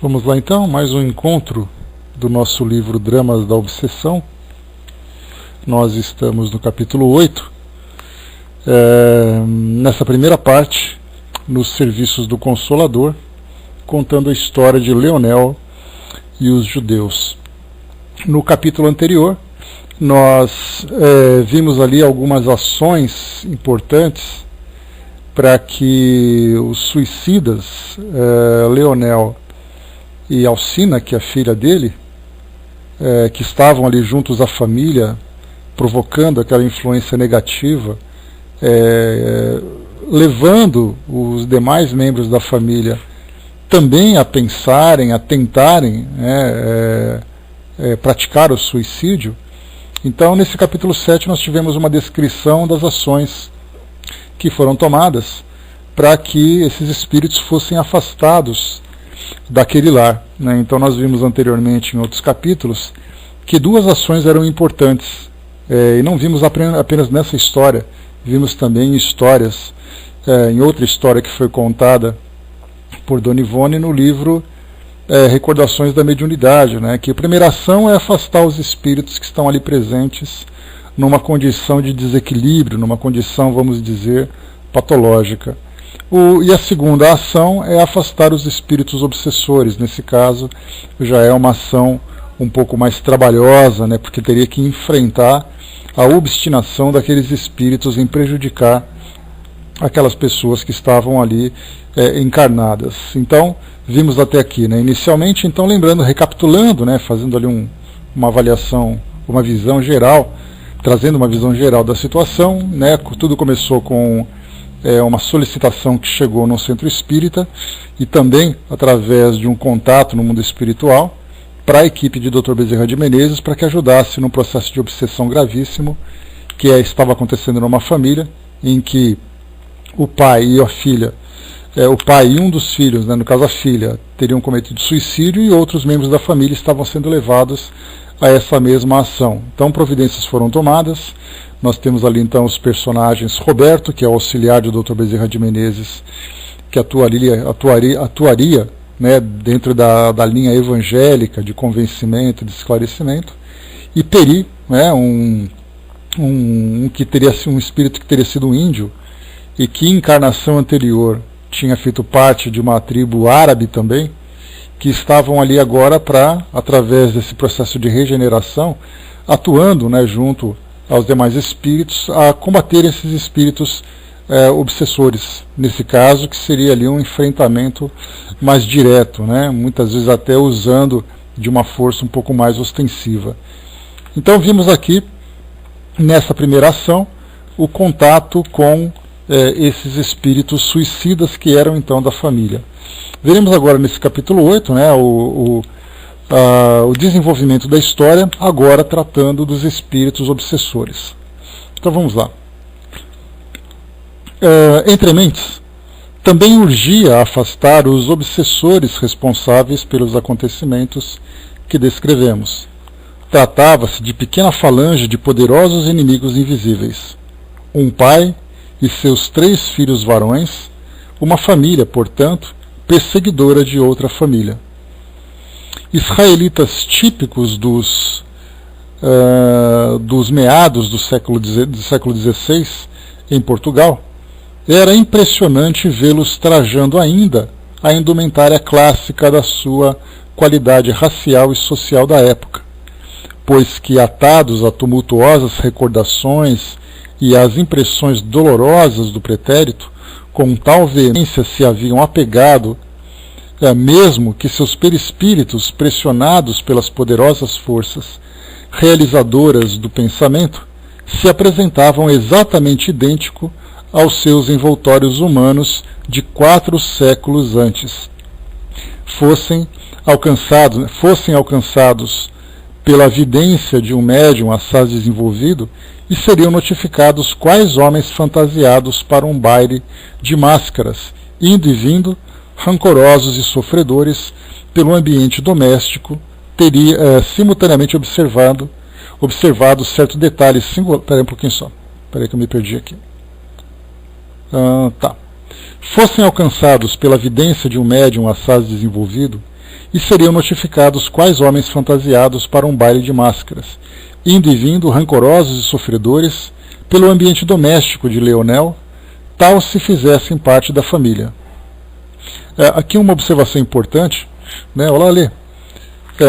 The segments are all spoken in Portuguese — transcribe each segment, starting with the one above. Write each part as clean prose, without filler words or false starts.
Vamos lá então, mais um encontro do nosso livro Dramas da Obsessão. Nós estamos no capítulo 8, nessa primeira parte, nos serviços do Consolador, contando a história de Leonel e os judeus. No capítulo anterior, nós vimos ali algumas ações importantes para que os suicidas, Leonel e Alcina, que é a filha dele, que estavam ali juntos à família, provocando aquela influência negativa, levando os demais membros da família também a pensarem, a tentarem praticar o suicídio. Então, nesse capítulo 7, nós tivemos uma descrição das ações que foram tomadas para que esses espíritos fossem afastados daquele lar, né? Então nós vimos anteriormente em outros capítulos que duas ações eram importantes, e não vimos apenas nessa história, vimos também histórias, em outra história que foi contada por Dona Ivone no livro Recordações da Mediunidade, né? Que a primeira ação é afastar os espíritos que estão ali presentes numa condição de desequilíbrio, numa condição, vamos dizer, patológica. E a segunda ação é afastar os espíritos obsessores. Nesse caso, já é uma ação um pouco mais trabalhosa, né, porque teria que enfrentar a obstinação daqueles espíritos em prejudicar aquelas pessoas que estavam ali encarnadas. Então, vimos até aqui, né, inicialmente, então lembrando, recapitulando, né, fazendo ali uma avaliação, uma visão geral, trazendo uma visão geral da situação, né, tudo começou com uma solicitação que chegou no centro espírita e também através de um contato no mundo espiritual para a equipe de Dr. Bezerra de Menezes para que ajudasse num processo de obsessão gravíssimo que estava acontecendo numa família em que o pai e a filha, o pai e um dos filhos, né, no caso a filha, teriam cometido suicídio e outros membros da família estavam sendo levados a essa mesma ação. Então providências foram tomadas. Nós temos ali então os personagens Roberto, que é o auxiliar do Dr. Bezerra de Menezes, que atuaria né, dentro da linha evangélica de convencimento, de esclarecimento, e Peri, né, que teria um espírito que teria sido um índio e que em encarnação anterior tinha feito parte de uma tribo árabe também, que estavam ali agora para, através desse processo de regeneração, atuando, né, junto aos demais espíritos, a combater esses espíritos obsessores, nesse caso, que seria ali um enfrentamento mais direto, né, muitas vezes até usando de uma força um pouco mais ostensiva. Então vimos aqui, nessa primeira ação, o contato com esses espíritos suicidas que eram então da família. Veremos agora nesse capítulo 8, né, o desenvolvimento da história, agora tratando dos espíritos obsessores. Então vamos lá. Entre mentes, também urgia afastar os obsessores responsáveis pelos acontecimentos que descrevemos. Tratava-se de pequena falange de poderosos inimigos invisíveis. Um pai e seus 3 filhos varões, uma família, portanto, perseguidora de outra família. Israelitas típicos dos meados do século XVI em Portugal, era impressionante vê-los trajando ainda a indumentária clássica da sua qualidade racial e social da época, pois que, atados a tumultuosas recordações e às impressões dolorosas do pretérito, com tal veemência se haviam apegado, mesmo que seus perispíritos, pressionados pelas poderosas forças realizadoras do pensamento, se apresentavam exatamente idêntico aos seus envoltórios humanos de 4 séculos antes. Fossem alcançados pela vidência de um médium assaz desenvolvido, e seriam notificados quais homens fantasiados para um baile de máscaras, indo e vindo, rancorosos e sofredores, pelo ambiente doméstico, teria simultaneamente observado certo detalhe singular. Espera um pouquinho só. Espera que eu me perdi aqui. Fossem alcançados pela vidência de um médium assaz desenvolvido, e seriam notificados quais homens fantasiados para um baile de máscaras, indo e vindo, rancorosos e sofredores, pelo ambiente doméstico de Leonel, tal se fizessem parte da família. Aqui uma observação importante, né? Olá, Lê.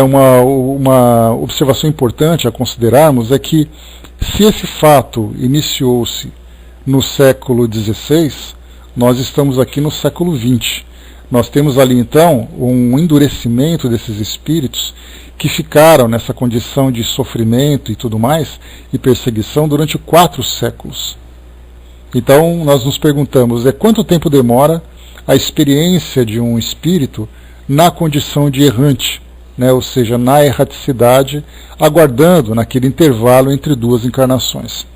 Uma observação importante a considerarmos é que, se esse fato iniciou-se no século XVI, nós estamos aqui no século XX. Nós temos ali, então, um endurecimento desses espíritos que ficaram nessa condição de sofrimento e tudo mais, e perseguição, durante 4 séculos. Então, nós nos perguntamos, quanto tempo demora a experiência de um espírito na condição de errante, né, ou seja, na erraticidade, aguardando naquele intervalo entre 2 encarnações.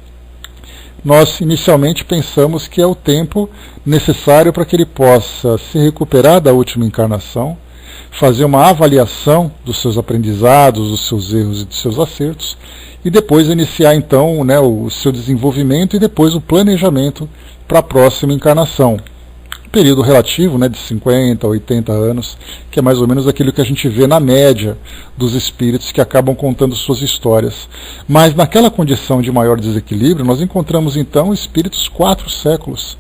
Nós inicialmente pensamos que é o tempo necessário para que ele possa se recuperar da última encarnação, fazer uma avaliação dos seus aprendizados, dos seus erros e dos seus acertos, e depois iniciar então, né, o seu desenvolvimento e depois o planejamento para a próxima encarnação. Período relativo, né, de 50 a 80 anos, que é mais ou menos aquilo que a gente vê na média dos espíritos que acabam contando suas histórias. Mas naquela condição de maior desequilíbrio, nós encontramos então espíritos 4 séculos.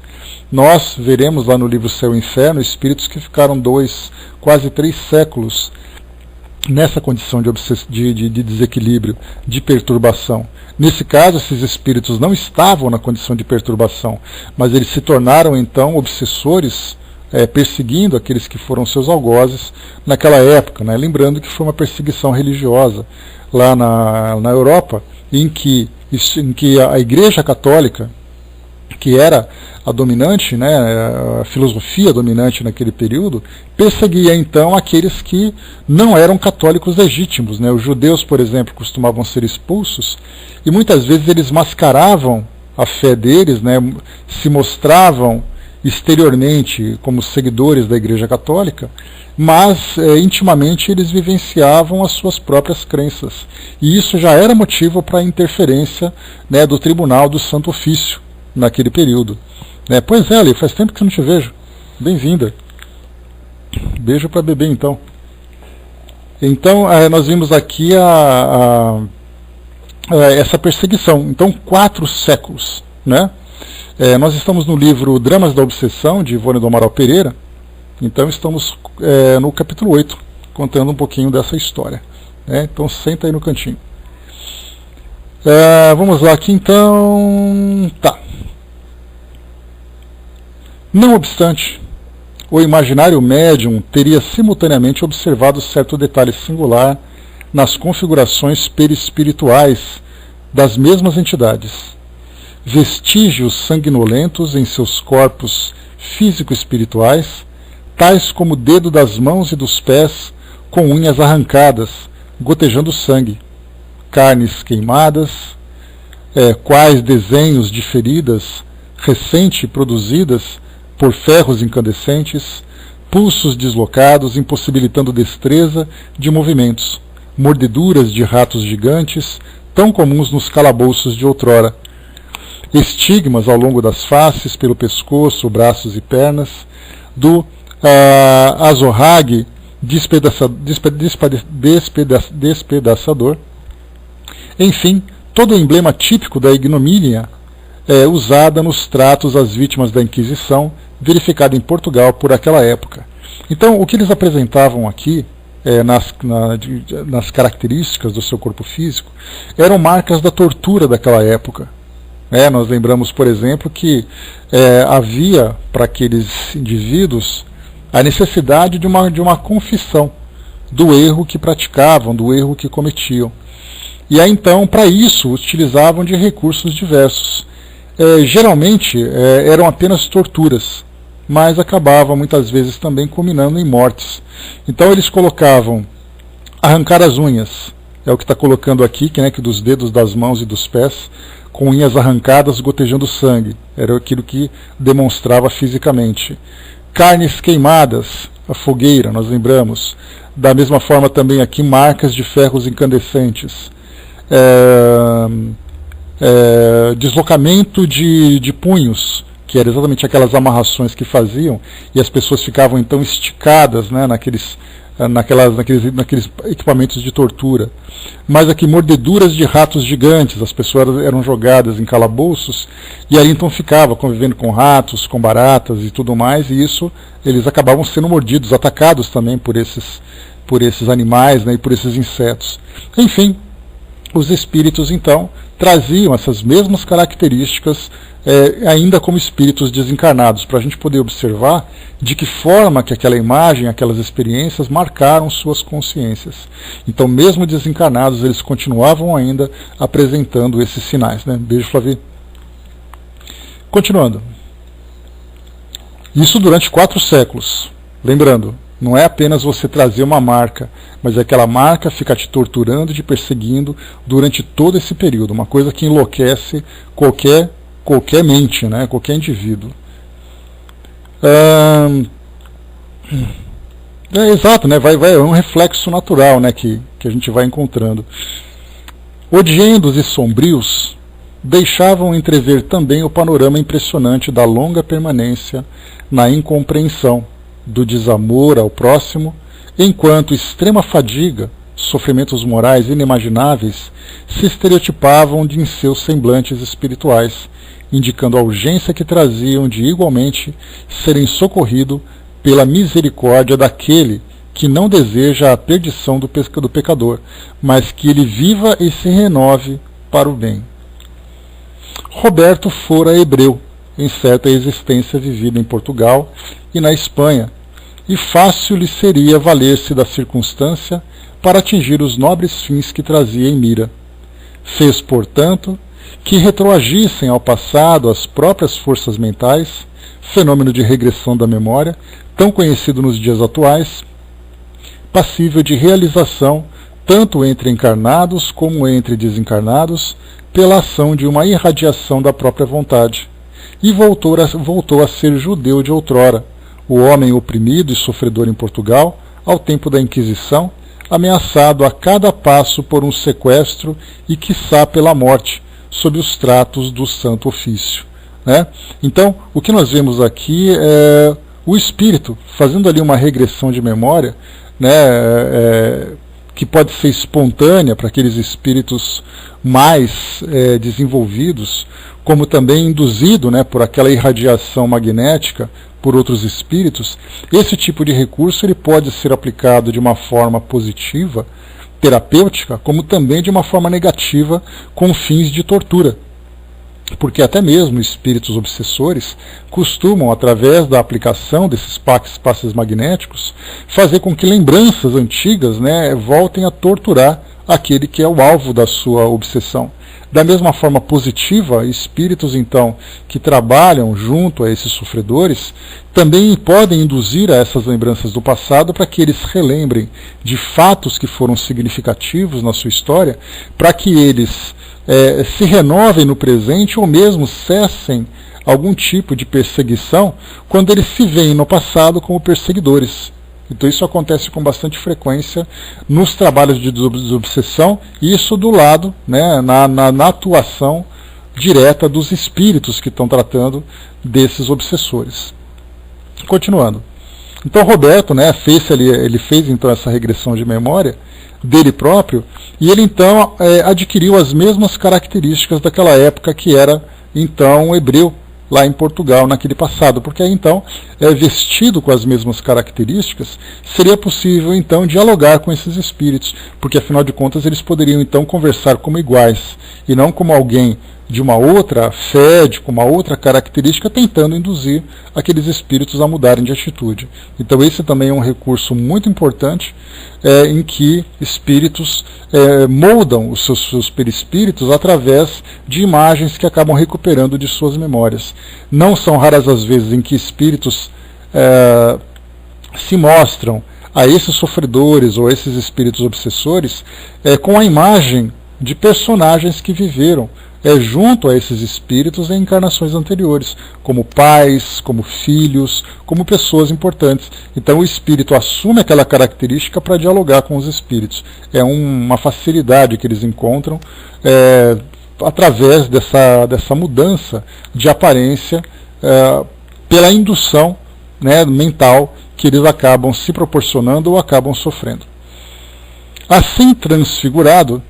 Nós veremos lá no livro Céu e Inferno espíritos que ficaram 2, quase 3 séculos nessa condição de desequilíbrio, de perturbação. Nesse caso, esses espíritos não estavam na condição de perturbação, mas eles se tornaram então obsessores, perseguindo aqueles que foram seus algozes naquela época, né? Lembrando que foi uma perseguição religiosa lá na Europa, em que a Igreja Católica, que era a dominante, né, a filosofia dominante naquele período, perseguia então aqueles que não eram católicos legítimos, né? Os judeus, por exemplo, costumavam ser expulsos, e muitas vezes eles mascaravam a fé deles, né, se mostravam exteriormente como seguidores da Igreja Católica, mas intimamente eles vivenciavam as suas próprias crenças. E isso já era motivo para a interferência, né, do Tribunal do Santo Ofício naquele período. Pois é, Ali, faz tempo que eu não te vejo. Bem-vinda. Beijo para bebê, então. Então, nós vimos aqui essa perseguição. Então, 4 séculos, né? Nós estamos no livro Dramas da Obsessão, de Ivone do Amaral Pereira. Então, estamos no capítulo 8, contando um pouquinho dessa história, né? Então, senta aí no cantinho. Vamos lá aqui, então. Tá. Não obstante, o imaginário médium teria simultaneamente observado certo detalhe singular nas configurações perispirituais das mesmas entidades. Vestígios sanguinolentos em seus corpos físico-espirituais, tais como o dedo das mãos e dos pés com unhas arrancadas, gotejando sangue, carnes queimadas, quais desenhos de feridas recente produzidas por ferros incandescentes, pulsos deslocados impossibilitando destreza de movimentos, mordeduras de ratos gigantes, tão comuns nos calabouços de outrora, estigmas ao longo das faces, pelo pescoço, braços e pernas, do azorrague despedaçador. Enfim, todo o emblema típico da ignomínia usada nos tratos às vítimas da Inquisição, verificada em Portugal por aquela época. Então, o que eles apresentavam aqui, nas características do seu corpo físico, eram marcas da tortura daquela época. Nós lembramos, por exemplo, que havia para aqueles indivíduos a necessidade de uma confissão do erro que praticavam, do erro que cometiam. E aí, então, para isso, utilizavam de recursos diversos. Geralmente eram apenas torturas, mas acabavam muitas vezes também culminando em mortes. Então eles colocavam arrancar as unhas, é o que está colocando aqui, que dos dedos das mãos e dos pés, com unhas arrancadas gotejando sangue, era aquilo que demonstrava fisicamente. Carnes queimadas, a fogueira, nós lembramos. Da mesma forma também aqui marcas de ferros incandescentes. Deslocamento de punhos, que eram exatamente aquelas amarrações que faziam, e as pessoas ficavam então esticadas, naqueles naqueles equipamentos de tortura. Mas aqui, mordeduras de ratos gigantes, as pessoas eram jogadas em calabouços, e aí então ficava convivendo com ratos, com baratas e tudo mais, e isso, eles acabavam sendo mordidos, atacados também por esses animais, né, e por esses insetos. Enfim, os espíritos então traziam essas mesmas características ainda como espíritos desencarnados, para a gente poder observar de que forma que aquela imagem, aquelas experiências marcaram suas consciências. Então, mesmo desencarnados, eles continuavam ainda apresentando esses sinais, né? Beijo, Flavi. Continuando. Isso durante 4 séculos. Lembrando, não é apenas você trazer uma marca, mas aquela marca fica te torturando, te perseguindo durante todo esse período. Uma coisa que enlouquece qualquer mente, né? Qualquer indivíduo. Exato, né? É um reflexo natural, né? que a gente vai encontrando. Odiendos e sombrios deixavam entrever também o panorama impressionante da longa permanência na incompreensão, do desamor ao próximo, enquanto extrema fadiga, sofrimentos morais inimagináveis se estereotipavam em seus semblantes espirituais, indicando a urgência que traziam de igualmente serem socorridos pela misericórdia daquele que não deseja a perdição do pecador, mas que ele viva e se renove para o bem. Roberto fora hebreu, em certa existência vivida em Portugal e na Espanha, e fácil lhe seria valer-se da circunstância para atingir os nobres fins que trazia em mira. Fez, portanto, que retroagissem ao passado as próprias forças mentais, fenômeno de regressão da memória, tão conhecido nos dias atuais, passível de realização tanto entre encarnados como entre desencarnados, pela ação de uma irradiação da própria vontade, e voltou a ser judeu de outrora, o homem oprimido e sofredor em Portugal, ao tempo da Inquisição, ameaçado a cada passo por um sequestro e quiçá pela morte, sob os tratos do Santo Ofício. Né? Então, o que nós vemos aqui é o espírito fazendo ali uma regressão de memória, né, que pode ser espontânea para aqueles espíritos mais desenvolvidos, como também induzido, né, por aquela irradiação magnética por outros espíritos. Esse tipo de recurso ele pode ser aplicado de uma forma positiva, terapêutica, como também de uma forma negativa, com fins de tortura. Porque até mesmo espíritos obsessores costumam, através da aplicação desses passes magnéticos, fazer com que lembranças antigas, né, voltem a torturar aquele que é o alvo da sua obsessão. Da mesma forma positiva, espíritos então que trabalham junto a esses sofredores também podem induzir a essas lembranças do passado para que eles relembrem de fatos que foram significativos na sua história, para que eles se renovem no presente ou mesmo cessem algum tipo de perseguição quando eles se veem no passado como perseguidores. Então isso acontece com bastante frequência nos trabalhos de desobsessão, e isso do lado, né, na atuação direta dos espíritos que estão tratando desses obsessores. Continuando. Então Roberto, né, ele fez então essa regressão de memória dele próprio, e ele então adquiriu as mesmas características daquela época que era então hebreu, lá em Portugal, naquele passado, porque aí então, vestido com as mesmas características, seria possível então dialogar com esses espíritos, porque afinal de contas eles poderiam então conversar como iguais, e não como alguém de uma outra fé, com uma outra característica, tentando induzir aqueles espíritos a mudarem de atitude. Então esse também é um recurso muito importante, em que espíritos moldam os seus perispíritos através de imagens que acabam recuperando de suas memórias. Não são raras as vezes em que espíritos se mostram a esses sofredores ou a esses espíritos obsessores com a imagem de personagens que viveram junto a esses espíritos em encarnações anteriores, como pais, como filhos, como pessoas importantes. Então o espírito assume aquela característica para dialogar com os espíritos. É uma facilidade que eles encontram através dessa mudança de aparência pela indução, né, mental que eles acabam se proporcionando ou acabam sofrendo. Assim transfigurado,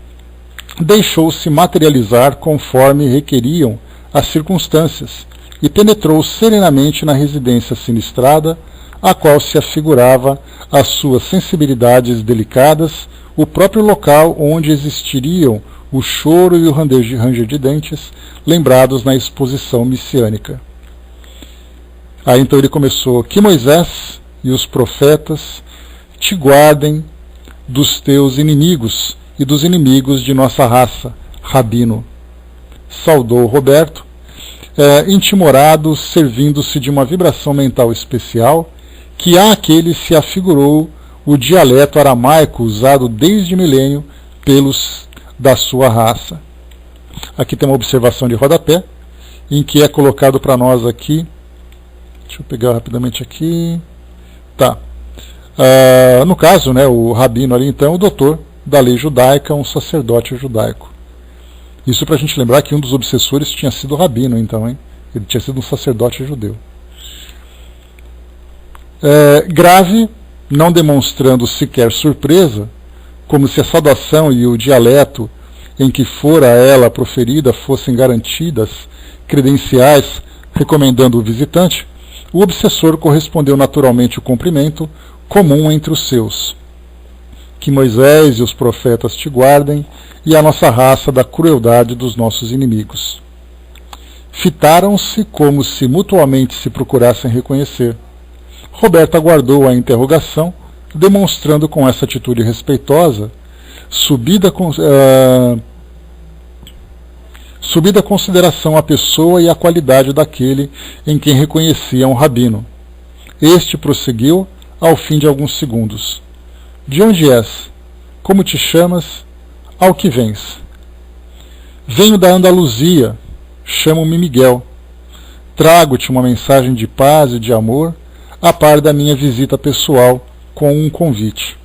deixou-se materializar conforme requeriam as circunstâncias e penetrou serenamente na residência sinistrada, a qual se afigurava as suas sensibilidades delicadas, o próprio local onde existiriam o choro e o ranger de dentes, lembrados na exposição messiânica. Aí então ele começou: que Moisés e os profetas te guardem dos teus inimigos e dos inimigos de nossa raça, Rabino. Saudou Roberto, intimorado, servindo-se de uma vibração mental especial, que àquele se afigurou o dialeto aramaico usado desde milênio pelos da sua raça. Aqui tem uma observação de rodapé, em que é colocado para nós aqui, deixa eu pegar rapidamente aqui, tá. No caso, né, o Rabino ali então, o doutor da lei judaica, um sacerdote judaico. Isso para a gente lembrar que um dos obsessores tinha sido o Rabino, então, hein? Ele tinha sido um sacerdote judeu. Grave, não demonstrando sequer surpresa, como se a saudação e o dialeto em que fora ela proferida fossem garantidas credenciais recomendando o visitante, o obsessor correspondeu naturalmente o cumprimento comum entre os seus: que Moisés e os profetas te guardem, e a nossa raça da crueldade dos nossos inimigos. Fitaram-se como se mutuamente se procurassem reconhecer. Roberto aguardou a interrogação, demonstrando com essa atitude respeitosa subida consideração à pessoa e à qualidade daquele em quem reconhecia um rabino. Este prosseguiu ao fim de alguns segundos: de onde és? Como te chamas? Ao que vens? Venho da Andaluzia, chamo-me Miguel. Trago-te uma mensagem de paz e de amor, a par da minha visita pessoal, com um convite.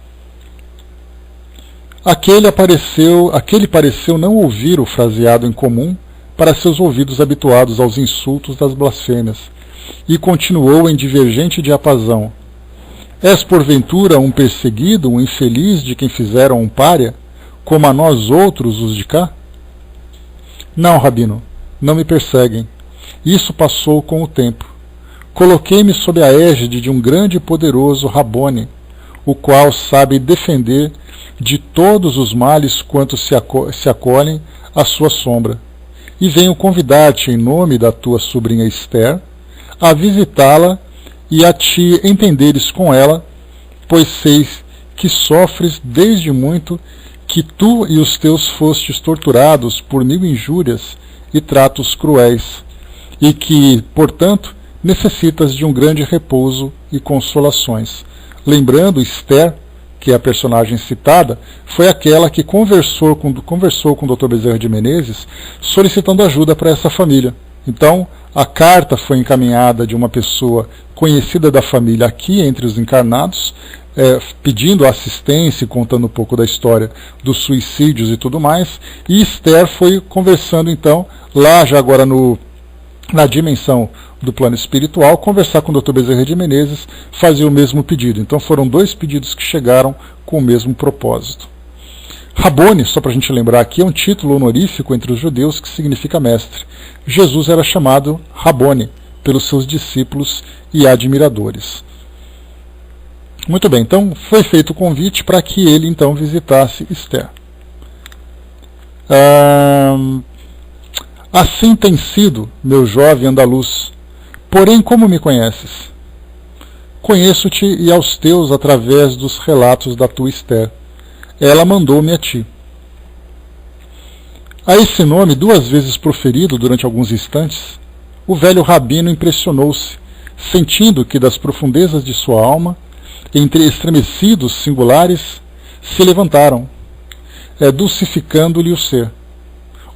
Aquele pareceu não ouvir o fraseado em comum para seus ouvidos habituados aos insultos das blasfêmias, e continuou em divergente diapasão: és porventura um perseguido, um infeliz de quem fizeram um pária, como a nós outros os de cá? Não, Rabino, não me perseguem. Isso passou com o tempo. Coloquei-me sob a égide de um grande e poderoso Rabone, o qual sabe defender de todos os males quanto se acolhem à sua sombra, e venho convidar-te em nome da tua sobrinha Esther a visitá-la e a te entenderes com ela, pois sei que sofres desde muito, que tu e os teus fostes torturados por 1000 injúrias e tratos cruéis, e que, portanto, necessitas de um grande repouso e consolações. Lembrando, Esther, que é a personagem citada, foi aquela que conversou com o Dr. Bezerra de Menezes, solicitando ajuda para essa família. Então, a carta foi encaminhada de uma pessoa conhecida da família aqui entre os encarnados, pedindo assistência e contando um pouco da história dos suicídios e tudo mais, e Esther foi conversando então, lá já agora na dimensão do plano espiritual, conversar com o Dr. Bezerra de Menezes, fazer o mesmo pedido. Então foram 2 pedidos que chegaram com o mesmo propósito. Rabone, só para a gente lembrar aqui, é um título honorífico entre os judeus que significa mestre. Jesus era chamado Rabone pelos seus discípulos e admiradores. Muito bem, então foi feito o convite para que ele então visitasse Esther. Assim tem sido, meu jovem andaluz. Porém, como me conheces? Conheço-te e aos teus através dos relatos da tua Esther. Ela mandou-me a ti. A esse nome, 2 vezes proferido durante alguns instantes, o velho rabino impressionou-se, sentindo que das profundezas de sua alma, entre estremecidos singulares, se levantaram, dulcificando-lhe o ser.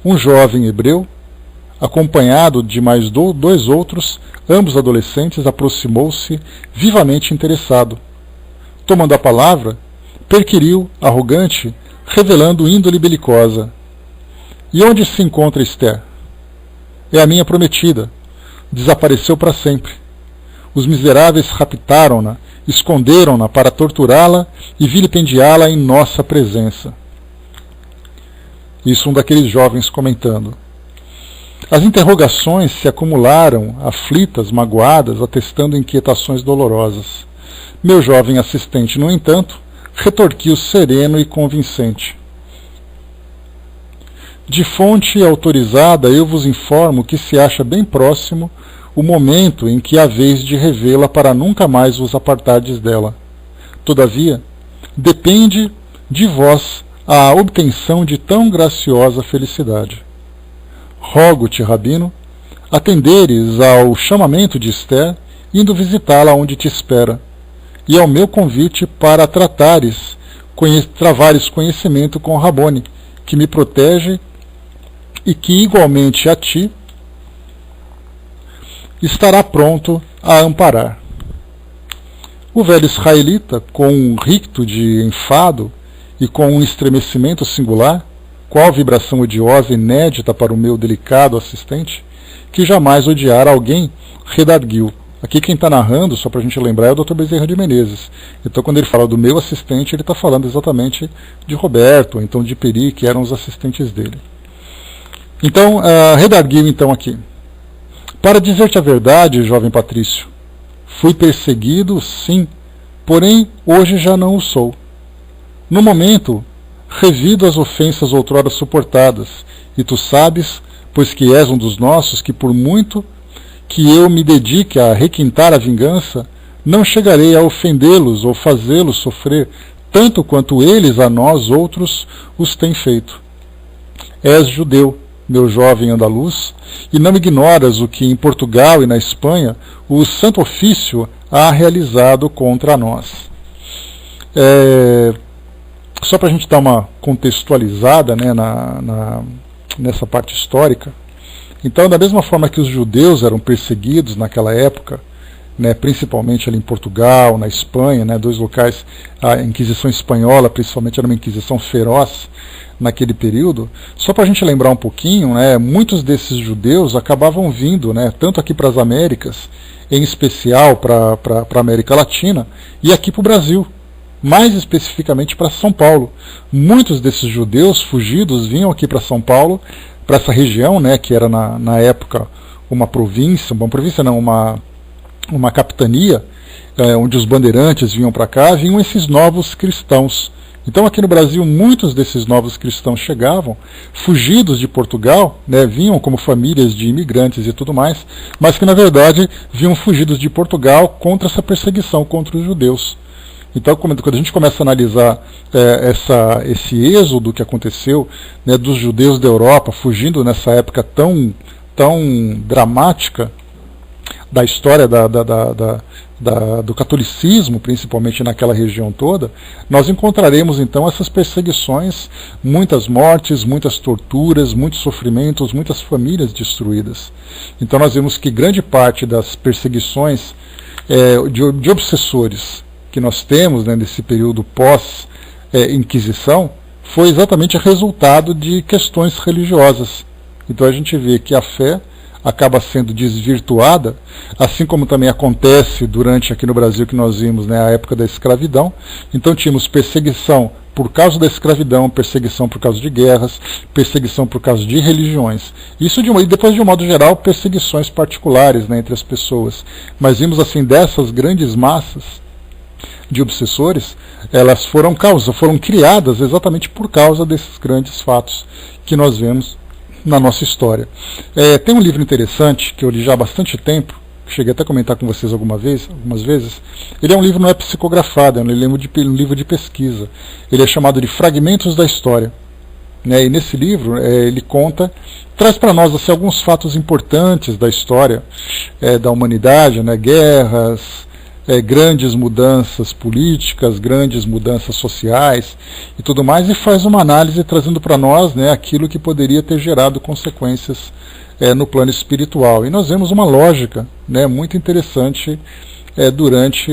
Um jovem hebreu, acompanhado de mais 2 outros, ambos adolescentes, aproximou-se, vivamente interessado. Tomando a palavra, perquiriu, arrogante, revelando índole belicosa: e onde se encontra Esther? É a minha prometida. Desapareceu para sempre. Os miseráveis raptaram-na esconderam-na para torturá-la e vilipendiá-la em nossa presença. Isso um daqueles jovens comentando. As interrogações se acumularam, aflitas, magoadas, atestando inquietações dolorosas. Meu jovem assistente, no entanto, retorquiu sereno e convincente. De fonte autorizada, eu vos informo que se acha bem próximo o momento em que haveis de revê-la para nunca mais vos apartardes dela. Todavia, depende de vós a obtenção de tão graciosa felicidade. Rogo-te, Rabino, atenderes ao chamamento de Esther, indo visitá-la onde te espera, e ao meu convite para travares conhecimento com Rabone, que me protege e que igualmente a ti estará pronto a amparar. O velho israelita, com um ricto de enfado e com um estremecimento singular, qual vibração odiosa e inédita para o meu delicado assistente, que jamais odiara alguém, redarguiu. Aqui quem está narrando, só para a gente lembrar, é o Dr. Bezerra de Menezes. Então quando ele fala do meu assistente, ele está falando exatamente de Roberto, ou então de Peri, que eram os assistentes dele. Então, redarguiu então aqui. Para dizer-te a verdade, jovem Patrício, fui perseguido, sim, porém hoje já não o sou. No momento, revido as ofensas outrora suportadas, e tu sabes, pois que és um dos nossos, que por muito que eu me dedique a requintar a vingança, não chegarei a ofendê-los ou fazê-los sofrer tanto quanto eles a nós outros os têm feito. És judeu, meu jovem andaluz, e não ignoras o que em Portugal e na Espanha o Santo Ofício há realizado contra nós. Só para a gente dar uma contextualizada, né, nessa parte histórica. Então, da mesma forma que os judeus eram perseguidos naquela época, né, principalmente ali em Portugal, na Espanha, né, dois locais, a Inquisição Espanhola principalmente era uma Inquisição feroz naquele período, só para a gente lembrar um pouquinho, né, muitos desses judeus acabavam vindo, né, tanto aqui para as Américas, em especial para a América Latina, e aqui para o Brasil, mais especificamente para São Paulo. Muitos desses judeus fugidos vinham aqui para São Paulo, para essa região, né, que era na época uma província não, uma capitania, onde os bandeirantes vinham para cá, vinham esses novos cristãos. Então aqui no Brasil muitos desses novos cristãos chegavam, fugidos de Portugal, né, vinham como famílias de imigrantes e tudo mais, mas que na verdade vinham fugidos de Portugal contra essa perseguição contra os judeus. Então, quando a gente começa a analisar esse êxodo que aconteceu, né, dos judeus da Europa fugindo nessa época tão dramática da história do catolicismo, principalmente naquela região toda, nós encontraremos então essas perseguições, muitas mortes, muitas torturas, muitos sofrimentos, muitas famílias destruídas. Então nós vemos que grande parte das perseguições de obsessores que nós temos, né, nesse período pós-Inquisição, foi exatamente resultado de questões religiosas. Então a gente vê que a fé acaba sendo desvirtuada, assim como também acontece durante aqui no Brasil que nós vimos, né, a época da escravidão. Então tínhamos perseguição por causa da escravidão, perseguição por causa de guerras, perseguição por causa de religiões. Isso e depois, de um modo geral, perseguições particulares, né, entre as pessoas. Mas vimos assim, dessas grandes massas de obsessores, elas foram criadas exatamente por causa desses grandes fatos que nós vemos na nossa história. Tem um livro interessante que eu li já há bastante tempo, cheguei até a comentar com vocês algumas vezes. Ele é um livro, não é psicografado, é um livro de pesquisa. Ele é chamado de Fragmentos da História. Né? E nesse livro ele traz para nós assim, alguns fatos importantes da história da humanidade, né? Guerras, grandes mudanças políticas, grandes mudanças sociais e tudo mais, e faz uma análise trazendo para nós, né, aquilo que poderia ter gerado consequências no plano espiritual. E nós vemos uma lógica, né, muito interessante durante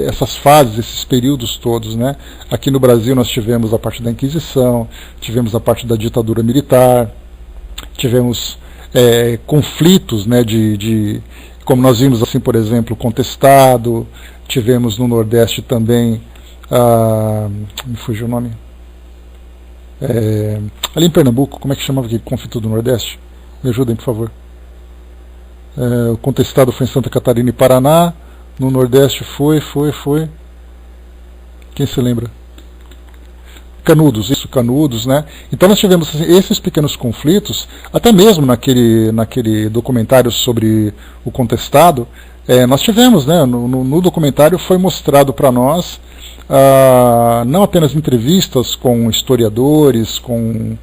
essas fases, esses períodos todos. Né? Aqui no Brasil nós tivemos a parte da Inquisição, tivemos a parte da ditadura militar, tivemos conflitos, né, como nós vimos, assim, por exemplo, o Contestado, tivemos no Nordeste também, me fugiu o nome, ali em Pernambuco, como é que chamava aquele conflito do Nordeste? Me ajudem, por favor. O Contestado foi em Santa Catarina e Paraná, no Nordeste foi. Quem se lembra? Canudos, Canudos, né? Então nós tivemos assim, esses pequenos conflitos, até mesmo naquele documentário sobre o Contestado, nós tivemos, né? No documentário foi mostrado para nós não apenas entrevistas com historiadores, com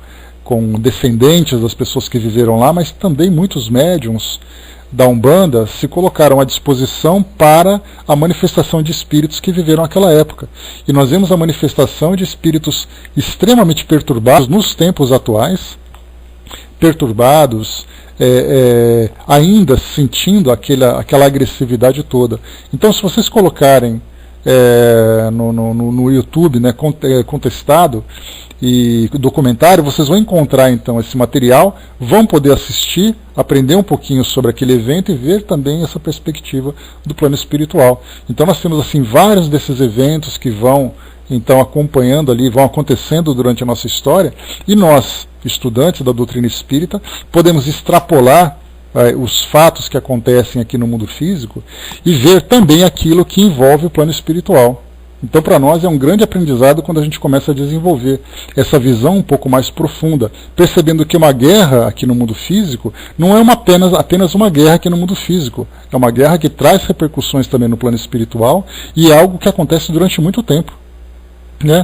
descendentes das pessoas que viveram lá, mas também muitos médiuns da Umbanda se colocaram à disposição para a manifestação de espíritos que viveram aquela época. E nós vemos a manifestação de espíritos extremamente perturbados nos tempos atuais, perturbados, ainda sentindo aquela agressividade toda. Então, se vocês colocarem no YouTube, né, Contestado e documentário, vocês vão encontrar então esse material, vão poder assistir, aprender um pouquinho sobre aquele evento e ver também essa perspectiva do plano espiritual. Então nós temos assim vários desses eventos que vão então acompanhando ali, vão acontecendo durante a nossa história, e nós, estudantes da doutrina espírita, podemos extrapolar os fatos que acontecem aqui no mundo físico e ver também aquilo que envolve o plano espiritual. Então, para nós é um grande aprendizado quando a gente começa a desenvolver essa visão um pouco mais profunda, percebendo que uma guerra aqui no mundo físico não é apenas uma guerra aqui no mundo físico, é uma guerra que traz repercussões também no plano espiritual e é algo que acontece durante muito tempo, né?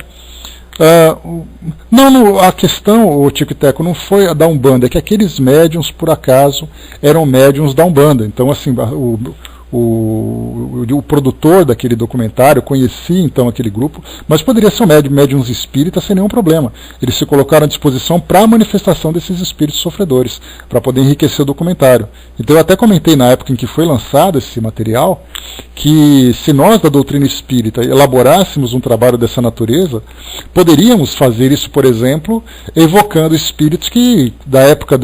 A questão, o Tico e Teco, não foi a da Umbanda, é que aqueles médiuns, por acaso, eram médiuns da Umbanda. Então, assim, o produtor daquele documentário conhecia então aquele grupo, mas poderia ser médiuns espíritas sem nenhum problema. Eles se colocaram à disposição para a manifestação desses espíritos sofredores, para poder enriquecer o documentário. Então eu até comentei na época em que foi lançado esse material, que se nós da doutrina espírita elaborássemos um trabalho dessa natureza, poderíamos fazer isso, por exemplo, evocando espíritos que da época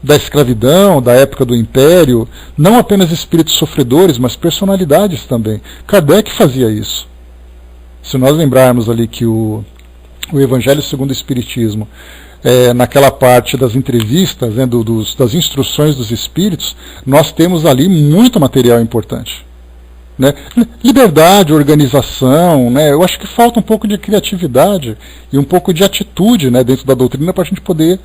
da escravidão, da época do império, não apenas espíritos sofredores, mas personalidades também. Kardec fazia isso. Se nós lembrarmos ali que o Evangelho segundo o Espiritismo, naquela parte das entrevistas, né, das instruções dos espíritos, nós temos ali muito material importante. Né? Liberdade, organização, né? Eu acho que falta um pouco de criatividade e um pouco de atitude, né, dentro da doutrina para a gente poder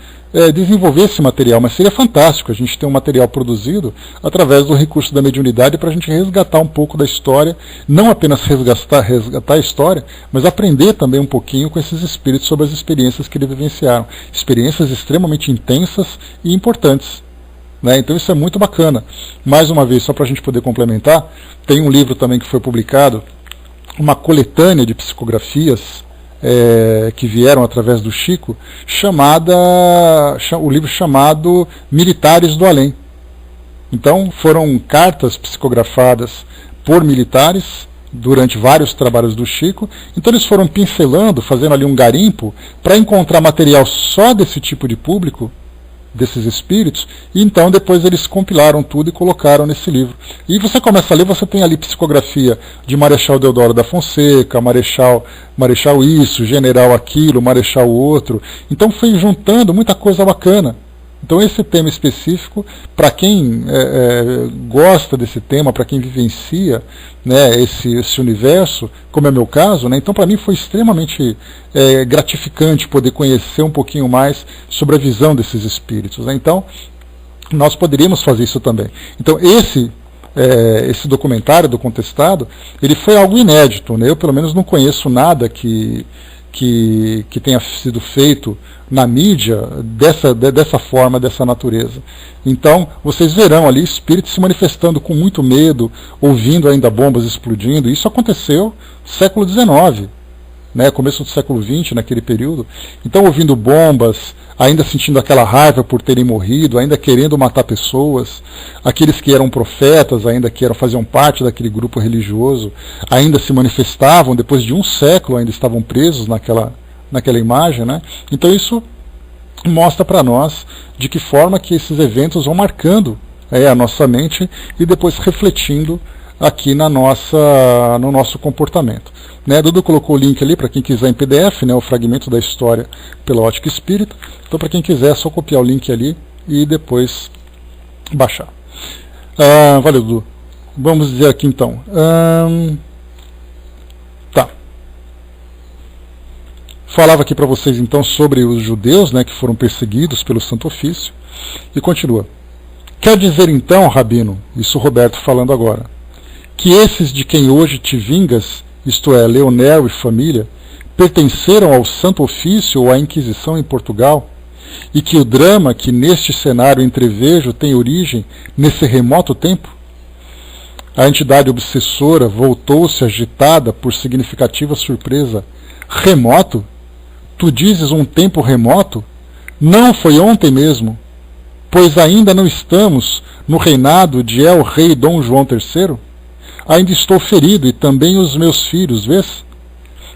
desenvolver esse material, mas seria fantástico a gente ter um material produzido através do recurso da mediunidade para a gente resgatar um pouco da história, não apenas resgatar a história, mas aprender também um pouquinho com esses espíritos sobre as experiências que eles vivenciaram, experiências extremamente intensas e importantes. Né? Então isso é muito bacana. Mais uma vez, só para a gente poder complementar, tem um livro também que foi publicado, uma coletânea de psicografias que vieram através do Chico, o livro chamado Militares do Além. Então foram cartas psicografadas por militares durante vários trabalhos do Chico. Então eles foram pincelando, fazendo ali um garimpo para encontrar material só desse tipo de público, desses espíritos, e então depois eles compilaram tudo e colocaram nesse livro. E você começa a ler, você tem ali psicografia de Marechal Deodoro da Fonseca, Marechal isso, General aquilo, Marechal outro. Então foi juntando muita coisa bacana. Então esse tema específico, para quem gosta desse tema, para quem vivencia, né, esse universo, como é meu caso, né, então para mim foi extremamente gratificante poder conhecer um pouquinho mais sobre a visão desses espíritos. Né? Então nós poderíamos fazer isso também. Então esse documentário do Contestado, ele foi algo inédito. Né? Eu pelo menos não conheço nada que tenha sido feito na mídia dessa forma, dessa natureza. Então, vocês verão ali espíritos se manifestando com muito medo, ouvindo ainda bombas explodindo. Isso aconteceu no século XIX, né, começo do século XX, naquele período. Então, ouvindo bombas, ainda sentindo aquela raiva por terem morrido, ainda querendo matar pessoas, aqueles que eram profetas, ainda que faziam parte daquele grupo religioso, ainda se manifestavam, depois de um século ainda estavam presos naquela imagem. Né? Então isso mostra para nós de que forma que esses eventos vão marcando a nossa mente, e depois refletindo aqui no nosso comportamento. Né? Dudu colocou o link ali para quem quiser em PDF, né, o fragmento da história pela ótica espírita. Então, para quem quiser, é só copiar o link ali e depois baixar. Valeu, Dudu. Vamos dizer aqui então. Tá. Falava aqui para vocês então sobre os judeus, né, que foram perseguidos pelo Santo Ofício. E continua. Quer dizer então, Rabino, isso Roberto falando agora, que esses de quem hoje te vingas, isto é, Leonel e família, pertenceram ao Santo Ofício ou à Inquisição em Portugal, e que o drama que neste cenário entrevejo tem origem nesse remoto tempo? A entidade obsessora voltou-se agitada por significativa surpresa. Remoto? Tu dizes um tempo remoto? Não foi ontem mesmo, pois ainda não estamos no reinado de El-Rei Dom João III? Ainda estou ferido, e também os meus filhos, vês?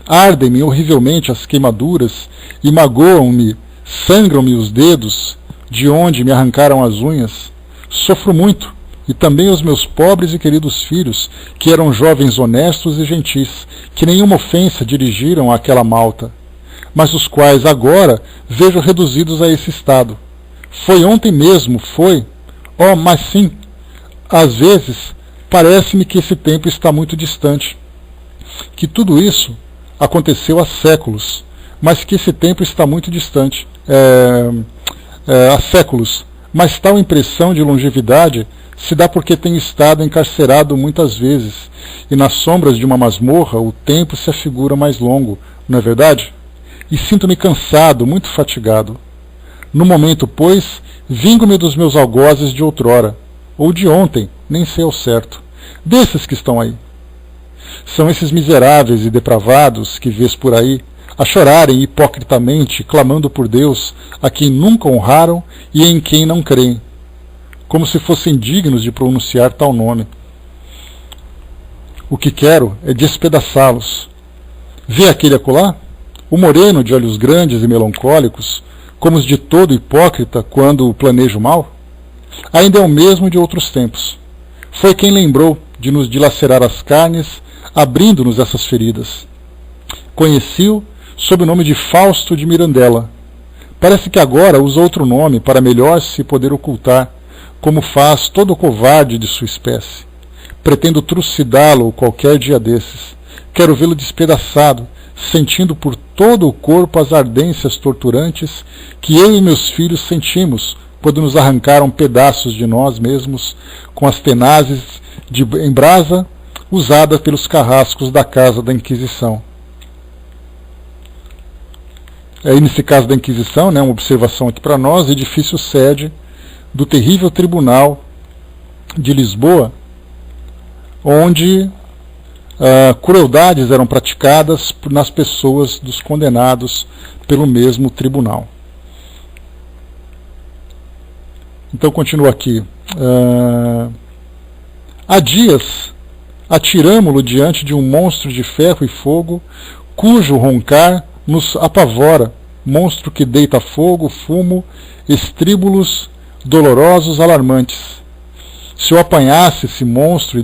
Ardem-me horrivelmente as queimaduras, e magoam-me, sangram-me os dedos, de onde me arrancaram as unhas. Sofro muito, e também os meus pobres e queridos filhos, que eram jovens honestos e gentis, que nenhuma ofensa dirigiram àquela malta, mas os quais agora vejo reduzidos a esse estado. Foi ontem mesmo, foi? Oh, mas sim, às vezes parece-me que esse tempo está muito distante, que tudo isso aconteceu há séculos, mas que esse tempo está muito distante, há séculos, mas tal impressão de longevidade se dá porque tenho estado encarcerado muitas vezes, e nas sombras de uma masmorra o tempo se afigura mais longo, não é verdade? E sinto-me cansado, muito fatigado. No momento, pois, vingo-me dos meus algozes de outrora, ou de ontem, nem sei ao certo, desses que estão aí. São esses miseráveis e depravados que vês por aí, a chorarem hipocritamente, clamando por Deus, a quem nunca honraram e em quem não creem, como se fossem dignos de pronunciar tal nome. O que quero é despedaçá-los. Vê aquele acolá? O moreno de olhos grandes e melancólicos, como os de todo hipócrita quando planeja o mal? Ainda é o mesmo de outros tempos. Foi quem lembrou de nos dilacerar as carnes, abrindo-nos essas feridas. Conheci-o sob o nome de Fausto de Mirandela. Parece que agora usa outro nome para melhor se poder ocultar, como faz todo covarde de sua espécie. Pretendo trucidá-lo qualquer dia desses. Quero vê-lo despedaçado, sentindo por todo o corpo as ardências torturantes que eu e meus filhos sentimos quando nos arrancaram pedaços de nós mesmos com as tenazes em brasa usadas pelos carrascos da casa da Inquisição. Nesse caso da Inquisição, né, uma observação aqui para nós, edifício sede do terrível tribunal de Lisboa, onde crueldades eram praticadas nas pessoas dos condenados pelo mesmo tribunal. Então continua aqui. Há dias atiramo-lo diante de um monstro de ferro e fogo, cujo roncar nos apavora, monstro que deita fogo, fumo, estríbulos dolorosos alarmantes. Se eu apanhasse esse monstro,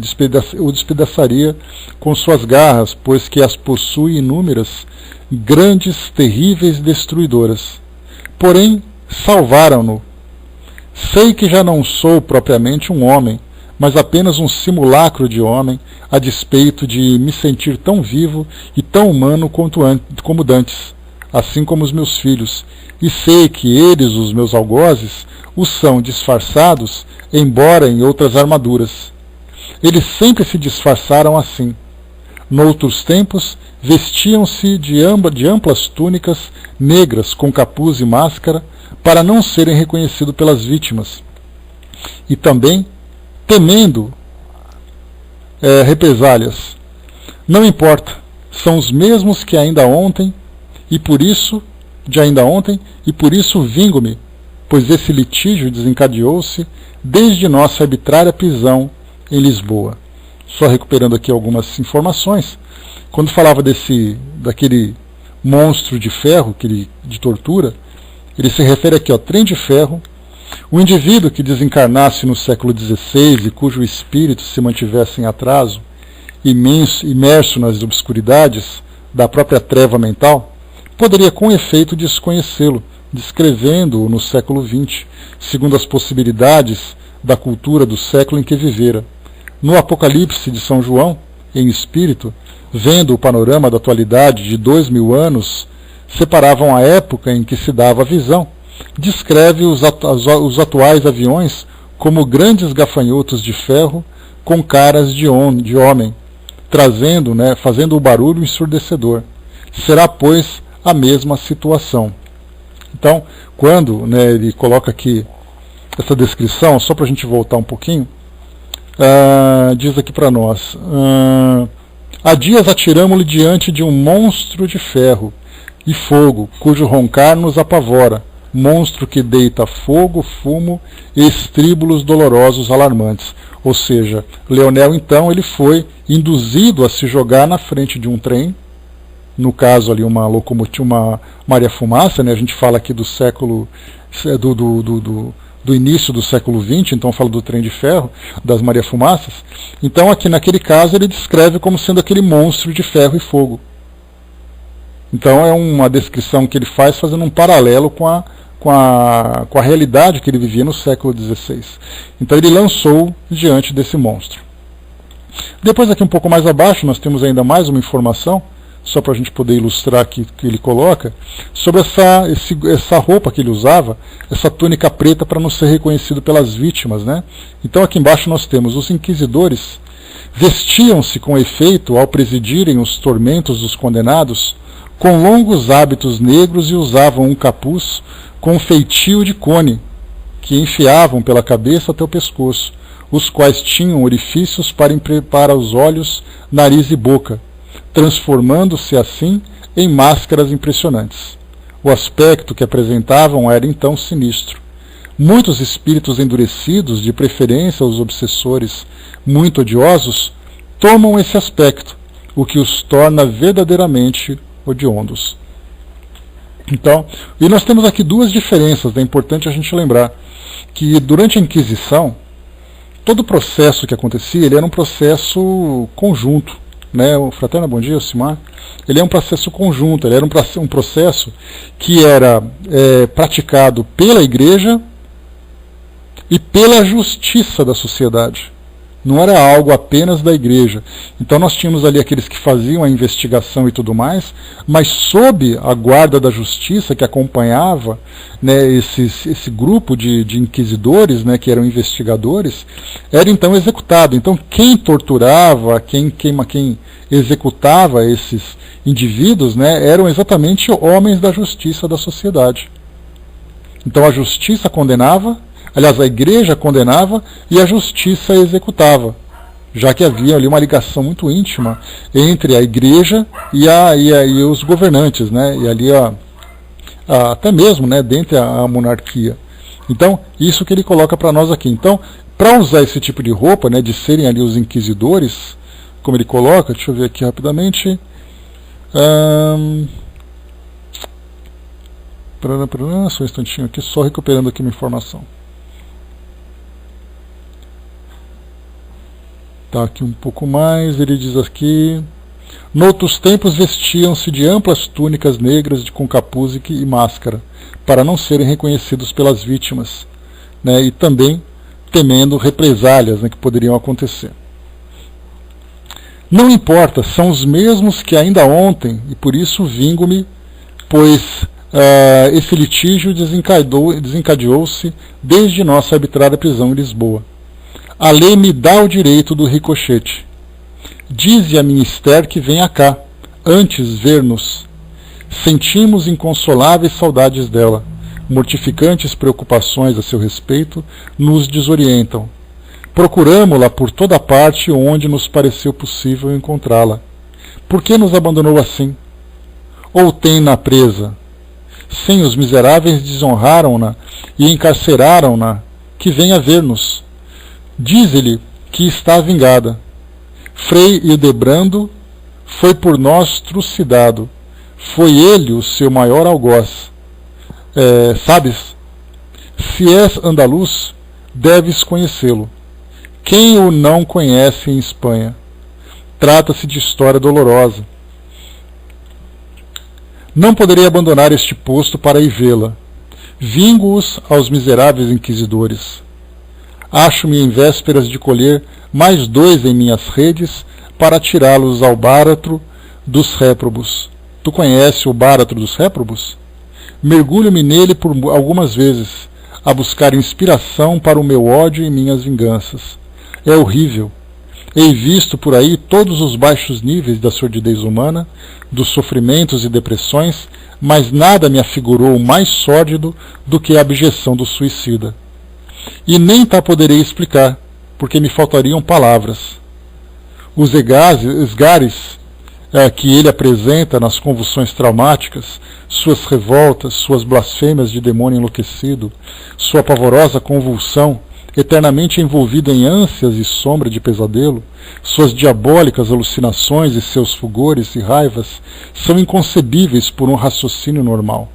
o despedaçaria com suas garras, pois que as possui inúmeras, grandes, terríveis, destruidoras. Porém, salvaram-no. Sei que já não sou propriamente um homem, mas apenas um simulacro de homem, a despeito de me sentir tão vivo e tão humano como dantes, assim como os meus filhos, e sei que eles, os meus algozes, os são disfarçados, embora em outras armaduras. Eles sempre se disfarçaram assim. Noutros tempos, vestiam-se de amplas túnicas negras com capuz e máscara, para não serem reconhecidos pelas vítimas. E também, temendo represálias. Não importa, são os mesmos que ainda ontem, e por isso vingo-me, pois esse litígio desencadeou-se desde nossa arbitrária prisão em Lisboa. Só recuperando aqui algumas informações, quando falava daquele monstro de ferro, de tortura, ele se refere aqui, trem de ferro, O indivíduo que desencarnasse no século XVI e cujo espírito se mantivesse em atraso, imerso nas obscuridades da própria treva mental, poderia com efeito desconhecê-lo, descrevendo-o no século XX, segundo as possibilidades da cultura do século em que vivera. No Apocalipse de São João, em espírito, vendo o panorama da atualidade de 2000 anos, separavam a época em que se dava a visão, descreve os atuais aviões como grandes gafanhotos de ferro com caras de homem, trazendo, fazendo o barulho ensurdecedor. Será, pois, a mesma situação. Então, quando ele coloca aqui essa descrição, só para a gente voltar um pouquinho, diz aqui para nós: há dias atiramo-lhe diante de um monstro de ferro e fogo, cujo roncar nos apavora, monstro que deita fogo, fumo e estríbulos dolorosos alarmantes. Ou seja, Leonel, então, ele foi induzido a se jogar na frente de um trem, no caso ali uma locomotiva, uma Maria-Fumaça, a gente fala aqui do século, do início do século XX, então fala do trem de ferro, das Maria-Fumaças. Então aqui naquele caso ele descreve como sendo aquele monstro de ferro e fogo. Então é uma descrição que ele faz fazendo um paralelo com a realidade que ele vivia no século XVI. Então ele lançou diante desse monstro. Depois aqui um pouco mais abaixo nós temos ainda mais uma informação, só para a gente poder ilustrar aqui que ele coloca, sobre essa roupa que ele usava, essa túnica preta para não ser reconhecido pelas vítimas. Então aqui embaixo nós temos: os inquisidores vestiam-se com efeito ao presidirem os tormentos dos condenados com longos hábitos negros e usavam um capuz com feitio de cone, que enfiavam pela cabeça até o pescoço, os quais tinham orifícios para os olhos, nariz e boca, transformando-se assim em máscaras impressionantes. O aspecto que apresentavam era então sinistro. Muitos espíritos endurecidos, de preferência os obsessores muito odiosos, tomam esse aspecto, o que os torna verdadeiramente odiondos. Então, e nós temos aqui duas diferenças, é importante a gente lembrar que durante a Inquisição, todo o processo que acontecia, ele era um processo conjunto. O Fraterno, bom dia, Simar. Ele é um processo conjunto, ele era um processo que era praticado pela Igreja e pela justiça da sociedade. Não era algo apenas da Igreja. Então nós tínhamos ali aqueles que faziam a investigação e tudo mais, mas sob a guarda da justiça que acompanhava esse grupo de inquisidores, que eram investigadores, era então executado. Então quem torturava, quem executava esses indivíduos, eram exatamente homens da justiça da sociedade. Então a justiça condenava, aliás, a Igreja condenava e a justiça executava, já que havia ali uma ligação muito íntima entre a Igreja e os governantes, e ali até mesmo dentro da monarquia. Então, isso que ele coloca para nós aqui. Então, para usar esse tipo de roupa, de serem ali os inquisidores, como ele coloca, deixa eu ver aqui rapidamente. Só um instantinho aqui, só recuperando aqui uma informação. Tá aqui um pouco mais, ele diz aqui: noutros tempos vestiam-se de amplas túnicas negras com capuz e máscara, para não serem reconhecidos pelas vítimas, e também temendo represálias que poderiam acontecer. Não importa, são os mesmos que ainda ontem, e por isso vingo-me, pois esse litígio desencadeou-se desde nossa arbitrária prisão em Lisboa. A lei me dá o direito do ricochete. Dize a ministério que venha cá, antes ver-nos. Sentimos inconsoláveis saudades dela. Mortificantes preocupações a seu respeito nos desorientam. Procuramo-la por toda parte onde nos pareceu possível encontrá-la. Por que nos abandonou assim? Ou tem-na presa? Sim, os miseráveis desonraram-na e encarceraram-na, que venha ver-nos. Diz-lhe que está vingada. Frei Hildebrando foi por nós trucidado. Foi ele o seu maior algoz. Sabes? Se és andaluz, deves conhecê-lo. Quem o não conhece em Espanha? Trata-se de história dolorosa. Não poderei abandonar este posto para ir vê-la. Vingo-os aos miseráveis inquisidores. Acho-me em vésperas de colher mais 2 em minhas redes para atirá-los ao báratro dos réprobos. Tu conheces o báratro dos réprobos? Mergulho-me nele por algumas vezes, a buscar inspiração para o meu ódio e minhas vinganças. É horrível. Hei visto por aí todos os baixos níveis da sordidez humana, dos sofrimentos e depressões, mas nada me afigurou mais sórdido do que a abjeção do suicida. E nem tá poderei explicar, porque me faltariam palavras. Os esgares que ele apresenta nas convulsões traumáticas, suas revoltas, suas blasfêmias de demônio enlouquecido, sua pavorosa convulsão, eternamente envolvido em ânsias e sombra de pesadelo, suas diabólicas alucinações e seus fulgores e raivas são inconcebíveis por um raciocínio normal.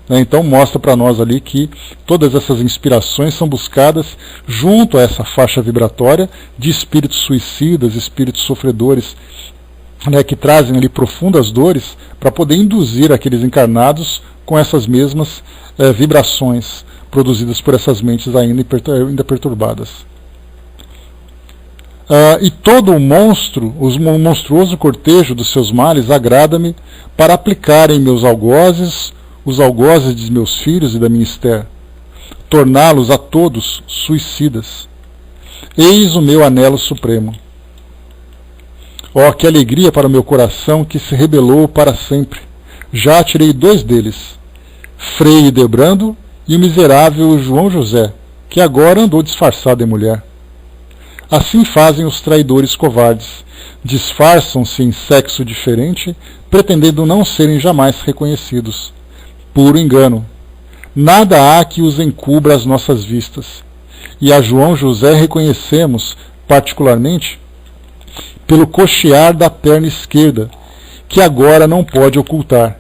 Então mostra para nós ali que todas essas inspirações são buscadas junto a essa faixa vibratória de espíritos suicidas, espíritos sofredores, que trazem ali profundas dores para poder induzir aqueles encarnados com essas mesmas vibrações produzidas por essas mentes ainda perturbadas. E todo o monstruoso cortejo dos seus males agrada-me para aplicar em meus algozes os algozes de meus filhos e da minha Esther, torná-los a todos suicidas. Eis o meu anelo supremo. Oh, que alegria para o meu coração que se rebelou para sempre. Já tirei 2 deles, Frei Hildebrando e o miserável João José, que agora andou disfarçado em mulher. Assim fazem os traidores covardes, disfarçam-se em sexo diferente, pretendendo não serem jamais reconhecidos. Puro engano. Nada há que os encubra às nossas vistas. E a João José reconhecemos, particularmente, pelo coxear da perna esquerda, que agora não pode ocultar.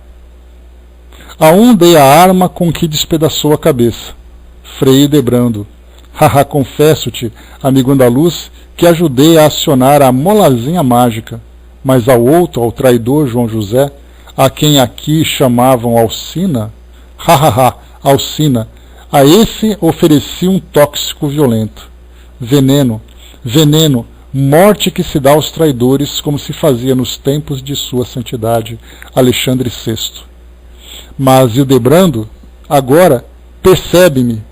A um dei a arma com que despedaçou a cabeça, Frei Hildebrando. Haha, confesso-te, amigo andaluz, que ajudei a acionar a molazinha mágica, mas ao outro, ao traidor João José, a quem aqui chamavam Alcina, Alcina, a esse ofereci um tóxico violento. Veneno, morte que se dá aos traidores, como se fazia nos tempos de sua santidade, Alexandre VI. Mas Hildebrando, agora, percebe-me,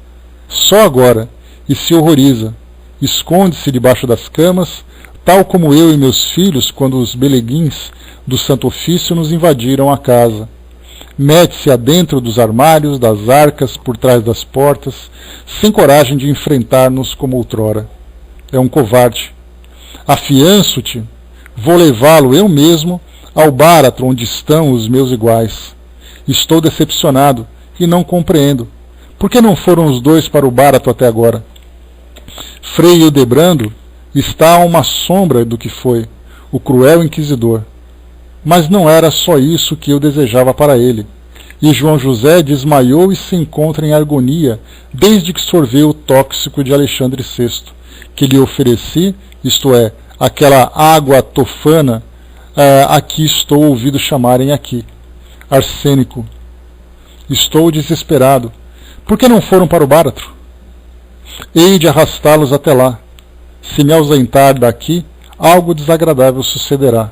só agora, e se horroriza, esconde-se debaixo das camas, tal como eu e meus filhos, quando os beleguins do Santo Ofício nos invadiram a casa. Mete-se adentro dos armários, das arcas, por trás das portas, sem coragem de enfrentar-nos como outrora. É um covarde. Afianço-te, vou levá-lo eu mesmo ao báratro onde estão os meus iguais. Estou decepcionado e não compreendo. Por que não foram os 2 para o báratro até agora? Frei Hildebrando está a uma sombra do que foi, o cruel inquisidor. Mas não era só isso que eu desejava para ele. E João José desmaiou e se encontra em agonia desde que sorveu o tóxico de Alexandre VI, que lhe ofereci, isto é, aquela água tofana a que estou ouvido chamarem aqui, arsênico. Estou desesperado. Por que não foram para o báratro? Hei de arrastá-los até lá. Se me ausentar daqui, algo desagradável sucederá.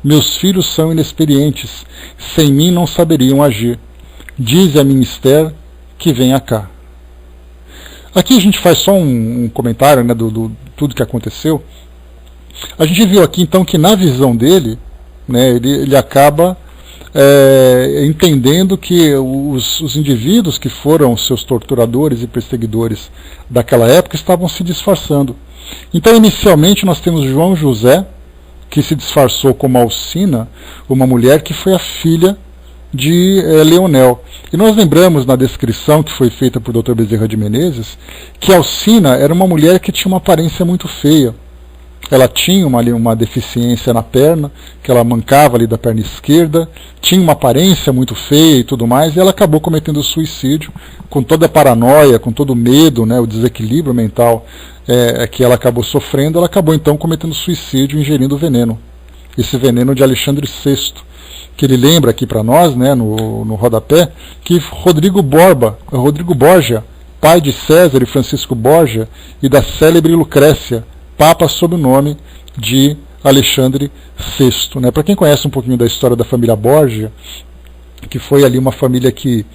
Meus filhos são inexperientes, sem mim não saberiam agir. Dize a minha Esther que venha cá. Aqui a gente faz só um comentário, do tudo que aconteceu. A gente viu aqui então que na visão dele, ele acaba entendendo que os indivíduos que foram seus torturadores e perseguidores daquela época estavam se disfarçando. Então inicialmente nós temos João José, que se disfarçou como Alcina, uma mulher que foi a filha de Leonel. E nós lembramos na descrição que foi feita por Dr. Bezerra de Menezes que Alcina era uma mulher que tinha uma aparência muito feia. ela tinha uma deficiência na perna, que ela mancava ali da perna esquerda, tinha uma aparência muito feia e tudo mais, e ela acabou cometendo suicídio, com toda a paranoia, com todo o medo, né, o desequilíbrio mental que ela acabou sofrendo, ela acabou então cometendo suicídio, ingerindo veneno. Esse veneno de Alexandre VI, que ele lembra aqui para nós, né, no rodapé, que Rodrigo Borgia, pai de César e Francisco Borgia, e da célebre Lucrécia, papa sob o nome de Alexandre VI. Né? Para quem conhece um pouquinho da história da família Borgia, que foi ali uma família que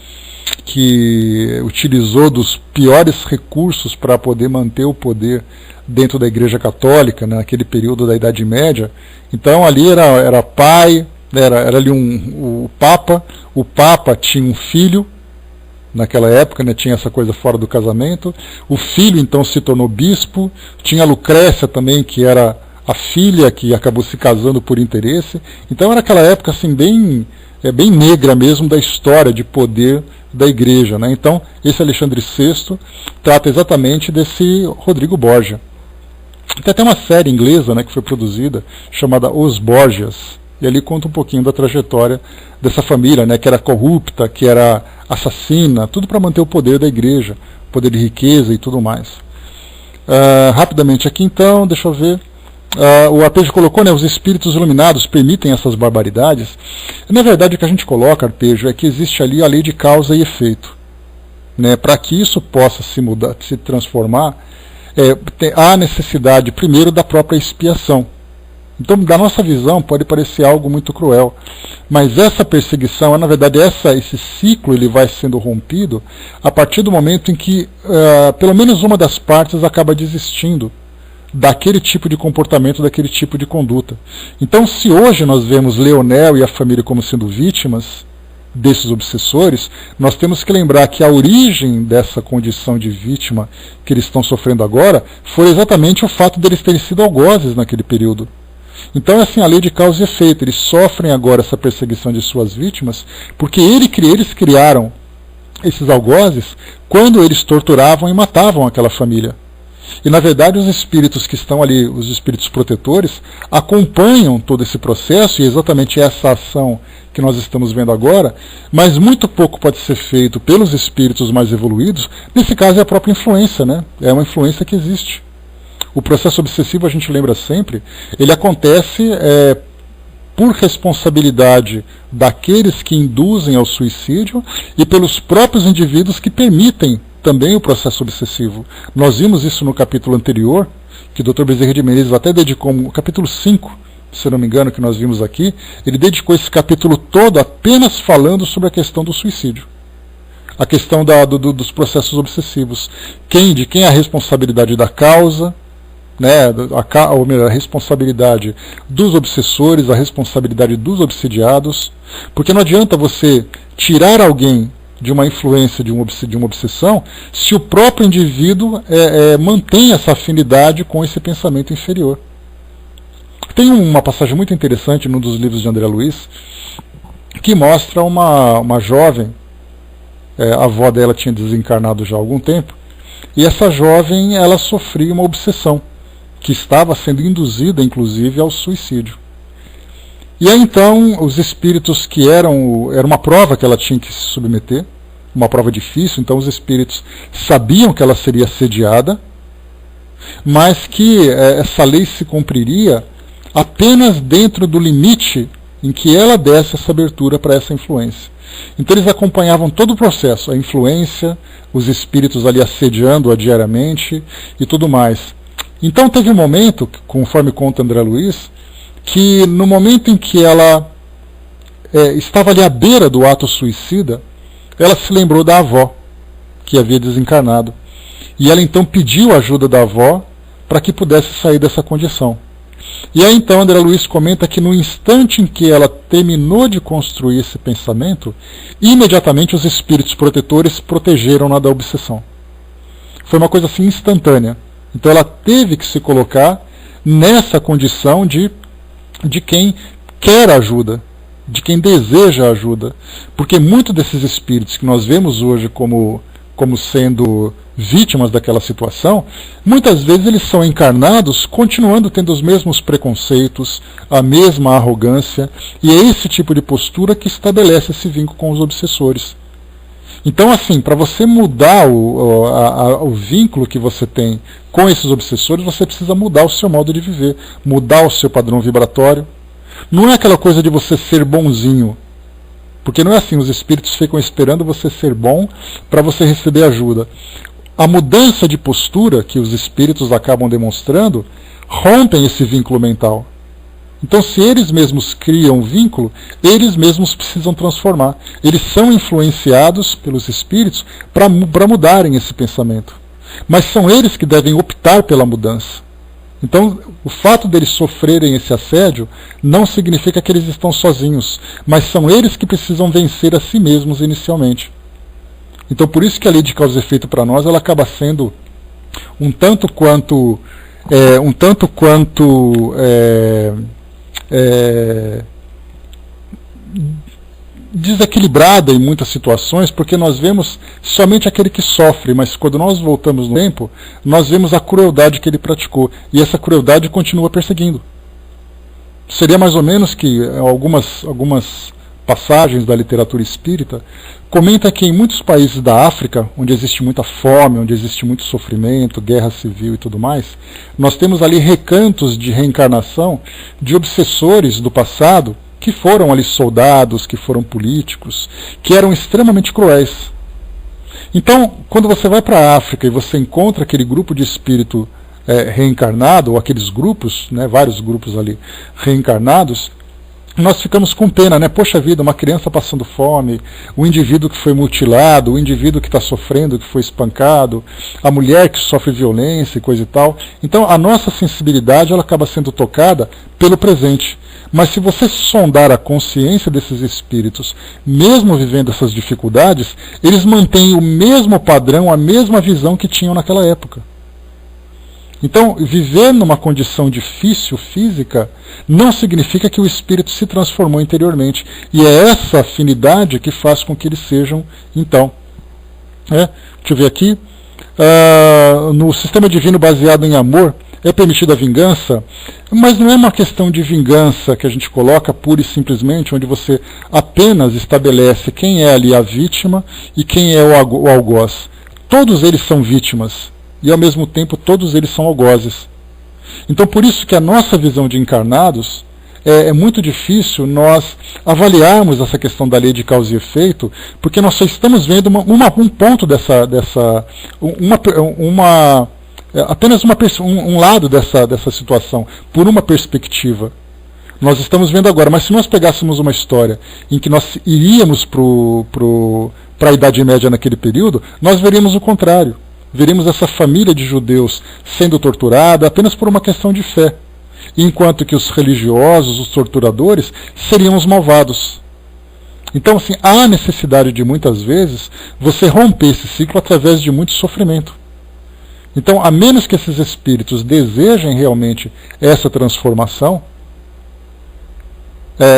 utilizou dos piores recursos para poder manter o poder dentro da Igreja Católica, né, naquele período da Idade Média. Então ali era pai, era ali o Papa tinha um filho, naquela época, né, tinha essa coisa fora do casamento, o filho então se tornou bispo, tinha a Lucrécia também, que era a filha que acabou se casando por interesse. Então era aquela época assim bem negra mesmo da história de poder da igreja, né? Então esse Alexandre VI trata exatamente desse Rodrigo Borgia. Tem até uma série inglesa, né, que foi produzida, chamada Os Borgias, e ali conta um pouquinho da trajetória dessa família, né, que era corrupta, que era assassina, tudo para manter o poder da igreja, poder de riqueza e tudo mais. Rapidamente aqui então, deixa eu ver. O Arpejo colocou, né, os espíritos iluminados permitem essas barbaridades. Na verdade, o que a gente coloca, Arpejo, é que existe ali a lei de causa e efeito. Né, para que isso possa se transformar, há necessidade, primeiro, da própria expiação. Então, da nossa visão, pode parecer algo muito cruel, mas essa perseguição, na verdade, esse ciclo ele vai sendo rompido a partir do momento em que pelo menos uma das partes acaba desistindo daquele tipo de comportamento, daquele tipo de conduta. Então, se hoje nós vemos Leonel e a família como sendo vítimas desses obsessores, nós temos que lembrar que a origem dessa condição de vítima que eles estão sofrendo agora foi exatamente o fato deles terem sido algozes naquele período. Então, assim, a lei de causa e efeito, eles sofrem agora essa perseguição de suas vítimas, porque eles criaram esses algozes quando eles torturavam e matavam aquela família. E, na verdade, os espíritos que estão ali, os espíritos protetores, acompanham todo esse processo, e é exatamente essa ação que nós estamos vendo agora, mas muito pouco pode ser feito pelos espíritos mais evoluídos. Nesse caso é a própria influência, né? É uma influência que existe. O processo obsessivo, a gente lembra sempre, ele acontece por responsabilidade daqueles que induzem ao suicídio e pelos próprios indivíduos que permitem também o processo obsessivo. Nós vimos isso no capítulo anterior, que o Dr. Bezerra de Menezes até dedicou, o capítulo 5, se não me engano, que nós vimos aqui, ele dedicou esse capítulo todo apenas falando sobre a questão do suicídio. A questão dos processos obsessivos. De quem é a responsabilidade da causa, né, a responsabilidade dos obsessores, a responsabilidade dos obsidiados, porque não adianta você tirar alguém de uma influência, de uma obsessão, se o próprio indivíduo mantém essa afinidade com esse pensamento inferior. Tem uma passagem muito interessante num dos livros de André Luiz, que mostra uma jovem, a avó dela tinha desencarnado já há algum tempo, e essa jovem ela sofria uma obsessão, que estava sendo induzida, inclusive, ao suicídio. E aí, então, os espíritos era uma prova que ela tinha que se submeter, uma prova difícil, então os espíritos sabiam que ela seria assediada, mas que essa lei se cumpriria apenas dentro do limite em que ela desse essa abertura para essa influência. Então eles acompanhavam todo o processo, a influência, os espíritos ali assediando-a diariamente e tudo mais. Então teve um momento, conforme conta André Luiz, que no momento em que ela estava ali à beira do ato suicida, ela se lembrou da avó, que havia desencarnado. E ela então pediu a ajuda da avó para que pudesse sair dessa condição. E aí então André Luiz comenta que no instante em que ela terminou de construir esse pensamento, imediatamente os espíritos protetores protegeram-na da obsessão. Foi uma coisa assim instantânea. Então ela teve que se colocar nessa condição de quem quer ajuda, de quem deseja ajuda. Porque muitos desses espíritos que nós vemos hoje como como sendo vítimas daquela situação, muitas vezes eles são encarnados continuando tendo os mesmos preconceitos, a mesma arrogância, e é esse tipo de postura que estabelece esse vínculo com os obsessores. Então, assim, para você mudar o vínculo que você tem com esses obsessores, você precisa mudar o seu modo de viver, mudar o seu padrão vibratório. Não é aquela coisa de você ser bonzinho, porque não é assim, os espíritos ficam esperando você ser bom para você receber ajuda. A mudança de postura que os espíritos acabam demonstrando rompem esse vínculo mental. Então, se eles mesmos criam um vínculo, eles mesmos precisam transformar. Eles são influenciados pelos espíritos para mudarem esse pensamento. Mas são eles que devem optar pela mudança. Então, o fato deles sofrerem esse assédio não significa que eles estão sozinhos, mas são eles que precisam vencer a si mesmos inicialmente. Então, por isso que a lei de causa e efeito para nós ela acaba sendo um tanto quanto desequilibrada em muitas situações, porque nós vemos somente aquele que sofre, mas quando nós voltamos no tempo, nós vemos a crueldade que ele praticou, e essa crueldade continua perseguindo. Seria mais ou menos que algumas passagens da literatura espírita comenta que em muitos países da África, onde existe muita fome, onde existe muito sofrimento, guerra civil e tudo mais, nós temos ali recantos de reencarnação de obsessores do passado que foram ali soldados, que foram políticos, que eram extremamente cruéis. Então, quando você vai para a África e você encontra aquele grupo de espírito reencarnado, ou aqueles grupos, né, vários grupos ali reencarnados, nós ficamos com pena, né? Poxa vida, uma criança passando fome, o indivíduo que foi mutilado, o indivíduo que está sofrendo, que foi espancado, a mulher que sofre violência e coisa e tal. Então a nossa sensibilidade ela acaba sendo tocada pelo presente. Mas se você sondar a consciência desses espíritos, mesmo vivendo essas dificuldades, eles mantêm o mesmo padrão, a mesma visão que tinham naquela época. Então, viver numa condição difícil física não significa que o espírito se transformou interiormente. E é essa afinidade que faz com que eles sejam, então. Deixa eu ver aqui. No sistema divino baseado em amor, é permitida a vingança, mas não é uma questão de vingança que a gente coloca pura e simplesmente, onde você apenas estabelece quem é ali a vítima e quem é o algoz. Todos eles são vítimas. E ao mesmo tempo todos eles são algozes. Então por isso que a nossa visão de encarnados é muito difícil nós avaliarmos essa questão da lei de causa e efeito, porque nós só estamos vendo um ponto apenas um lado dessa situação, por uma perspectiva. Nós estamos vendo agora, mas se nós pegássemos uma história em que nós iríamos para a Idade Média naquele período, nós veríamos o contrário. Veríamos essa família de judeus sendo torturada apenas por uma questão de fé, enquanto que os religiosos, os torturadores, seriam os malvados. Então, assim, há necessidade de muitas vezes você romper esse ciclo através de muito sofrimento. Então, a menos que esses espíritos desejem realmente essa transformação,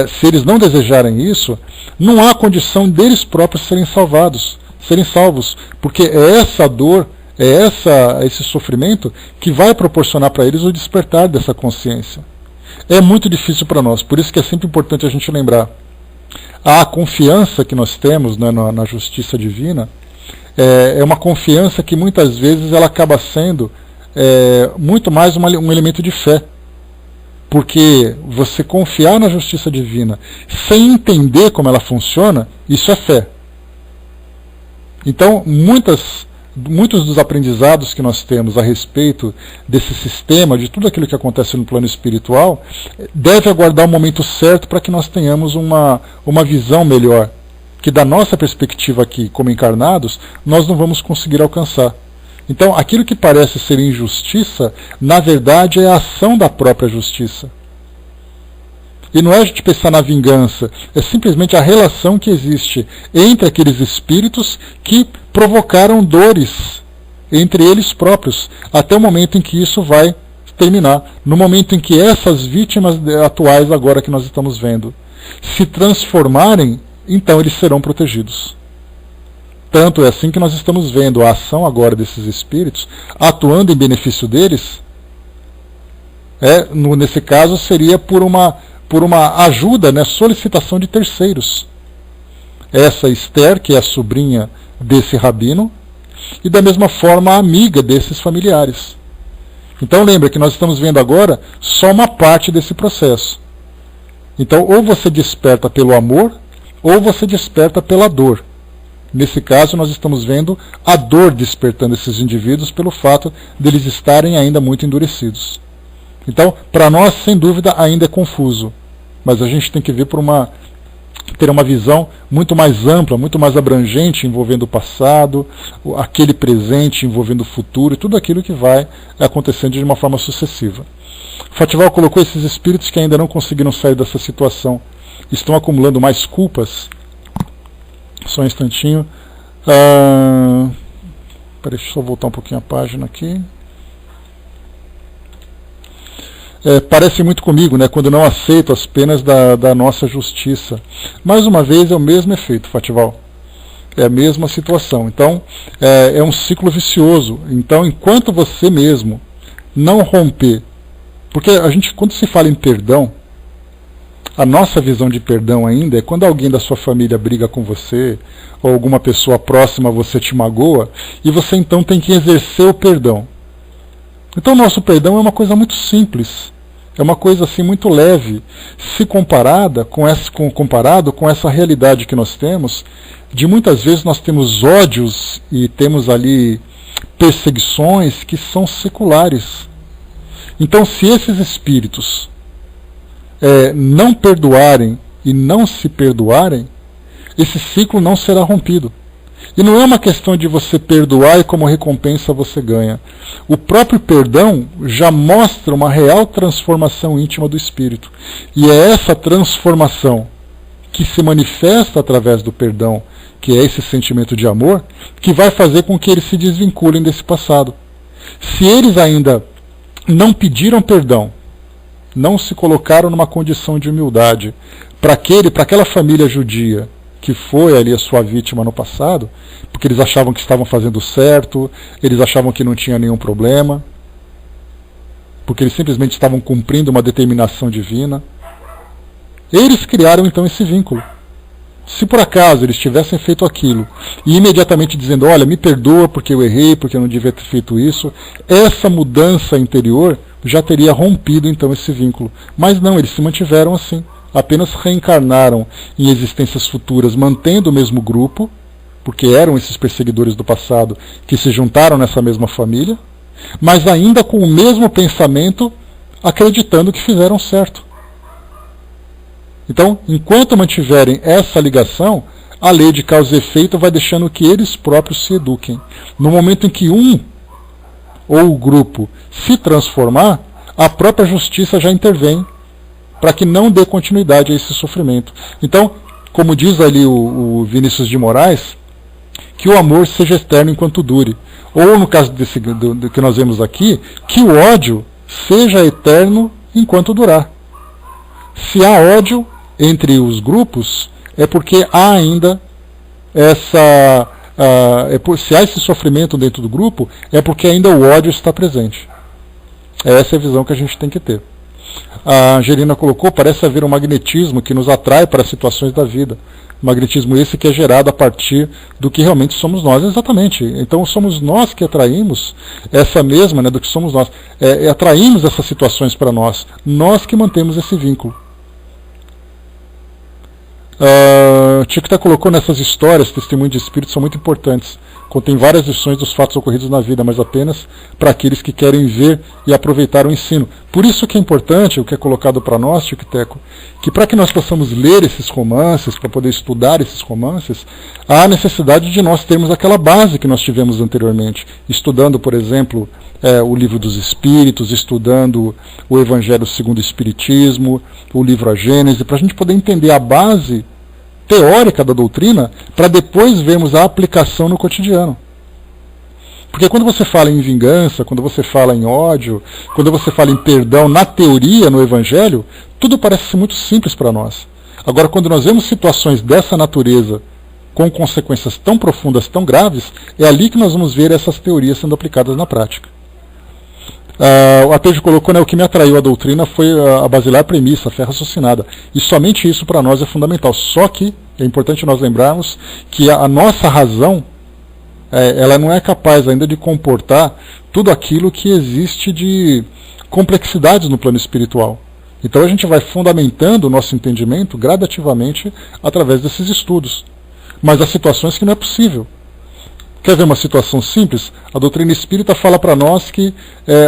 se eles não desejarem isso, não há condição deles próprios serem salvos, porque é essa dor, esse sofrimento que vai proporcionar para eles o despertar dessa consciência. É muito difícil para nós, por isso que é sempre importante a gente lembrar. A confiança que nós temos, né, na justiça divina é uma confiança que muitas vezes ela acaba sendo muito mais um elemento de fé. Porque você confiar na justiça divina sem entender como ela funciona, isso é fé. Então, muitos dos aprendizados que nós temos a respeito desse sistema, de tudo aquilo que acontece no plano espiritual, deve aguardar o momento certo para que nós tenhamos uma visão melhor, que da nossa perspectiva aqui, como encarnados, nós não vamos conseguir alcançar. Então, aquilo que parece ser injustiça, na verdade é a ação da própria justiça. E não é a gente pensar na vingança, é simplesmente a relação que existe entre aqueles espíritos que provocaram dores entre eles próprios, até o momento em que isso vai terminar. No momento em que essas vítimas atuais, agora que nós estamos vendo, se transformarem, então eles serão protegidos. Tanto é assim que nós estamos vendo a ação agora desses espíritos atuando em benefício deles. Nesse caso seria por uma ajuda, né, solicitação de terceiros. Essa Esther, que é a sobrinha desse rabino, e da mesma forma a amiga desses familiares. Então lembra que nós estamos vendo agora só uma parte desse processo. Então ou você desperta pelo amor, ou você desperta pela dor. Nesse caso nós estamos vendo a dor despertando esses indivíduos pelo fato deles estarem ainda muito endurecidos. Então, para nós, sem dúvida, ainda é confuso. Mas a gente tem que ver ter uma visão muito mais ampla, muito mais abrangente, envolvendo o passado, aquele presente, envolvendo o futuro, e tudo aquilo que vai acontecendo de uma forma sucessiva. Fatival colocou esses espíritos que ainda não conseguiram sair dessa situação, estão acumulando mais culpas. Só um instantinho. Deixa eu só voltar um pouquinho a página aqui. Parece muito comigo, né, quando não aceito as penas da nossa justiça. Mais uma vez é o mesmo efeito, Fatival. É a mesma situação. Então, é um ciclo vicioso. Então, enquanto você mesmo não romper, porque a gente, quando se fala em perdão, a nossa visão de perdão ainda é quando alguém da sua família briga com você, ou alguma pessoa próxima a você te magoa, e você então tem que exercer o perdão. Então o nosso perdão é uma coisa muito simples, é uma coisa assim muito leve, se comparado com essa realidade que nós temos, de muitas vezes nós temos ódios e temos ali perseguições que são seculares. Então se esses espíritos não perdoarem e não se perdoarem, esse ciclo não será rompido. E não é uma questão de você perdoar e como recompensa você ganha. O próprio perdão já mostra uma real transformação íntima do espírito. E é essa transformação que se manifesta através do perdão, que é esse sentimento de amor, que vai fazer com que eles se desvinculem desse passado. Se eles ainda não pediram perdão, não se colocaram numa condição de humildade para aquela família judia que foi ali a sua vítima no passado, porque eles achavam que estavam fazendo certo, eles achavam que não tinha nenhum problema, porque eles simplesmente estavam cumprindo uma determinação divina. Eles criaram então esse vínculo. Se por acaso eles tivessem feito aquilo e imediatamente dizendo, olha, me perdoa porque eu errei, porque eu não devia ter feito isso, essa mudança interior já teria rompido então esse vínculo. Mas não, eles se mantiveram assim. Apenas reencarnaram em existências futuras, mantendo o mesmo grupo, porque eram esses perseguidores do passado que se juntaram nessa mesma família, mas ainda com o mesmo pensamento, acreditando que fizeram certo. Então, enquanto mantiverem essa ligação, a lei de causa e efeito vai deixando que eles próprios se eduquem. No momento em que um ou o grupo se transformar, a própria justiça já intervém para que não dê continuidade a esse sofrimento. Então, como diz ali o Vinícius de Moraes, que o amor seja eterno enquanto dure. Ou, no caso do que nós vemos aqui, que o ódio seja eterno enquanto durar. Se há ódio entre os grupos, é porque há ainda se há esse sofrimento dentro do grupo, é porque ainda o ódio está presente. Essa é a visão que a gente tem que ter. A Angelina colocou, parece haver um magnetismo que nos atrai para as situações da vida. Magnetismo esse que é gerado a partir do que realmente somos nós. Exatamente. Então somos nós que atraímos essa mesma, né, do que somos nós. Atraímos essas situações para nós. Nós que mantemos esse vínculo. Chiquita colocou nessas histórias, testemunhos de espíritos são muito importantes. Contém várias lições dos fatos ocorridos na vida, mas apenas para aqueles que querem ver e aproveitar o ensino. Por isso que é importante, o que é colocado para nós, Chiquiteco, que para que nós possamos ler esses romances, para poder estudar esses romances, há a necessidade de nós termos aquela base que nós tivemos anteriormente. Estudando, por exemplo, o Livro dos Espíritos, estudando o Evangelho segundo o Espiritismo, o livro A Gênese, para a gente poder entender a base teórica da doutrina, para depois vermos a aplicação no cotidiano. Porque quando você fala em vingança, quando você fala em ódio, quando você fala em perdão na teoria, no Evangelho, tudo parece muito simples para nós. Agora, quando nós vemos situações dessa natureza com consequências tão profundas, tão graves, é ali que nós vamos ver essas teorias sendo aplicadas na prática. O Atejo colocou, né, o que me atraiu à doutrina foi a basilar premissa, a fé raciocinada. E somente isso para nós é fundamental. Só que é importante nós lembrarmos que a nossa razão, ela não é capaz ainda de comportar tudo aquilo que existe de complexidades no plano espiritual. Então a gente vai fundamentando o nosso entendimento gradativamente através desses estudos. Mas há situações que não é possível. Quer ver uma situação simples? A doutrina espírita fala para nós que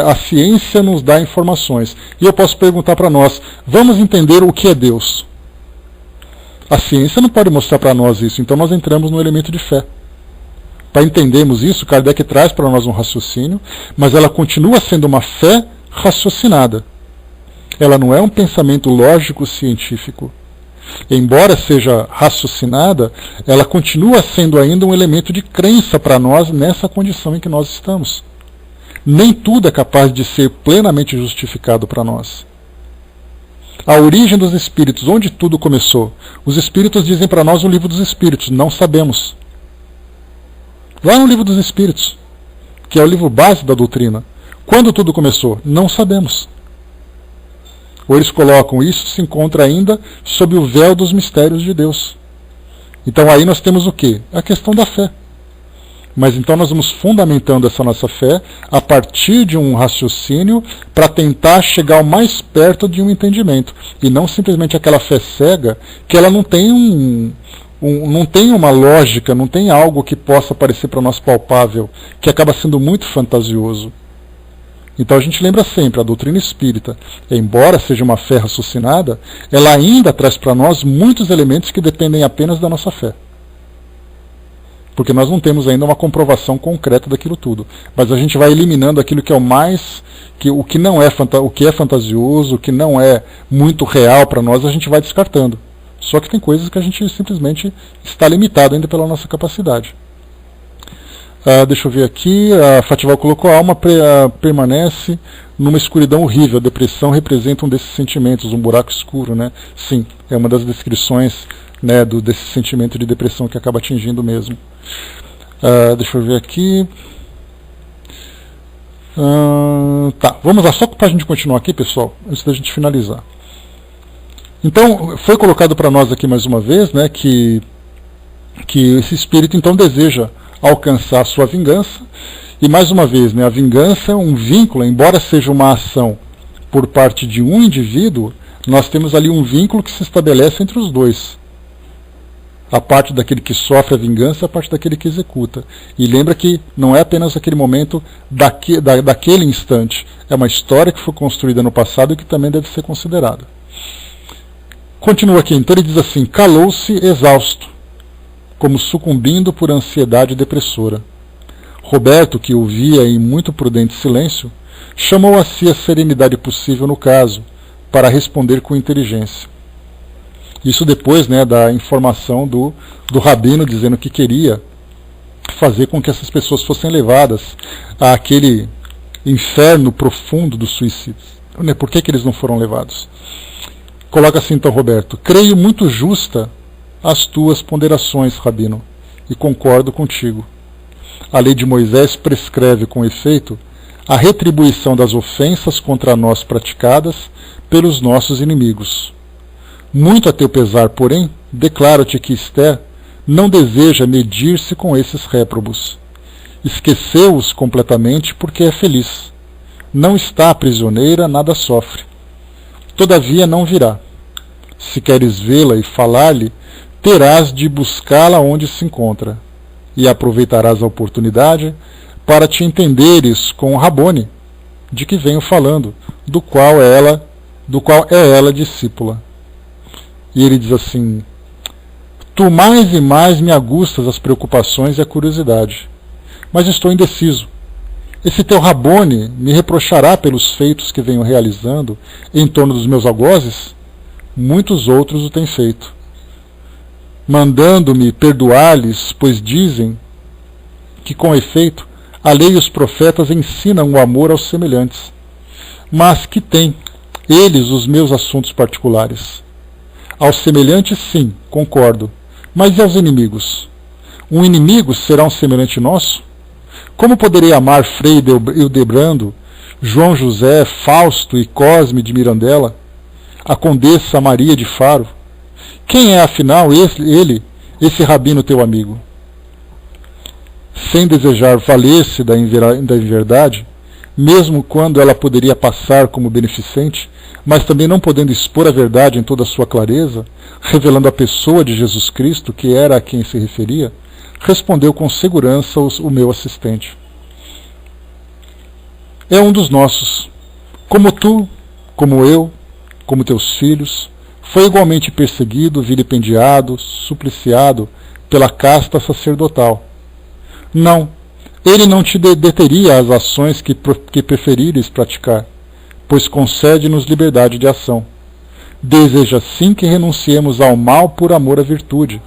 a ciência nos dá informações. E eu posso perguntar para nós, vamos entender o que é Deus? A ciência não pode mostrar para nós isso, então nós entramos no elemento de fé. Para entendermos isso, Kardec traz para nós um raciocínio, mas ela continua sendo uma fé raciocinada. Ela não é um pensamento lógico-científico. Embora seja raciocinada, ela continua sendo ainda um elemento de crença para nós nessa condição em que nós estamos. Nem tudo é capaz de ser plenamente justificado para nós. A origem dos espíritos, onde tudo começou? Os espíritos dizem para nós o livro dos espíritos, não sabemos. Lá no livro dos espíritos, que é o livro base da doutrina. Quando tudo começou? Não sabemos. Ou eles colocam, isso se encontra ainda sob o véu dos mistérios de Deus. Então aí nós temos o quê? A questão da fé. Mas então nós vamos fundamentando essa nossa fé a partir de um raciocínio para tentar chegar o mais perto de um entendimento. E não simplesmente aquela fé cega que ela não tem não tem uma lógica, não tem algo que possa parecer para nós palpável, que acaba sendo muito fantasioso. Então a gente lembra sempre, a doutrina espírita, embora seja uma fé raciocinada, ela ainda traz para nós muitos elementos que dependem apenas da nossa fé. Porque nós não temos ainda uma comprovação concreta daquilo tudo. Mas a gente vai eliminando aquilo que é o que não é, o que é fantasioso, o que não é muito real para nós, a gente vai descartando. Só que tem coisas que a gente simplesmente está limitado ainda pela nossa capacidade. Deixa eu ver aqui, a Fatival colocou, a alma permanece numa escuridão horrível, a depressão representa um desses sentimentos, um buraco escuro, né? Sim, é uma das descrições, né, desse sentimento de depressão que acaba atingindo mesmo. Deixa eu ver aqui. Tá, vamos lá, só para a gente continuar aqui, pessoal, antes da gente finalizar. Então, foi colocado para nós aqui mais uma vez, né, que esse espírito então deseja alcançar a sua vingança, e mais uma vez, né, a vingança é um vínculo, embora seja uma ação por parte de um indivíduo, nós temos ali um vínculo que se estabelece entre os dois. A parte daquele que sofre a vingança, a parte daquele que executa. E lembra que não é apenas aquele momento daquele instante, é uma história que foi construída no passado e que também deve ser considerada. Continua aqui, então ele diz assim, calou-se exausto, como sucumbindo por ansiedade depressora. Roberto, que ouvia em muito prudente silêncio, chamou a si a serenidade possível no caso, para responder com inteligência. Isso depois, né, da informação do rabino dizendo que queria fazer com que essas pessoas fossem levadas àquele inferno profundo dos suicídios. Por que eles não foram levados? Coloca assim então, Roberto, creio muito justa as tuas ponderações, Rabino, e concordo contigo. A lei de Moisés prescreve com efeito a retribuição das ofensas contra nós praticadas pelos nossos inimigos. Muito a teu pesar, porém, declaro-te que Esther não deseja medir-se com esses réprobos. Esqueceu-os completamente porque é feliz. Não está prisioneira, nada sofre. Todavia não virá. Se queres vê-la e falar-lhe, terás de buscá-la onde se encontra, e aproveitarás a oportunidade para te entenderes com o Rabone, de que venho falando, do qual é ela discípula. E ele diz assim, tu mais e mais me agustas as preocupações e a curiosidade, mas estou indeciso. Esse teu Rabone me reprochará pelos feitos que venho realizando em torno dos meus algozes? Muitos outros o têm feito, mandando-me perdoar-lhes, pois dizem que, com efeito, a lei e os profetas ensinam o amor aos semelhantes. Mas que têm eles os meus assuntos particulares? Aos semelhantes, sim, concordo, mas e aos inimigos? Um inimigo será um semelhante nosso? Como poderei amar Frei Hildebrando, João José, Fausto e Cosme de Mirandela, a Condessa Maria de Faro? Quem é, afinal, esse rabino teu amigo? Sem desejar valer-se da inverdade, mesmo quando ela poderia passar como beneficente, mas também não podendo expor a verdade em toda a sua clareza, revelando a pessoa de Jesus Cristo, que era a quem se referia, respondeu com segurança o meu assistente. É um dos nossos, como tu, como eu, como teus filhos, foi igualmente perseguido, vilipendiado, supliciado pela casta sacerdotal. Não, ele não te deteria as ações que preferires praticar, pois concede-nos liberdade de ação. Deseja sim que renunciemos ao mal por amor à virtude,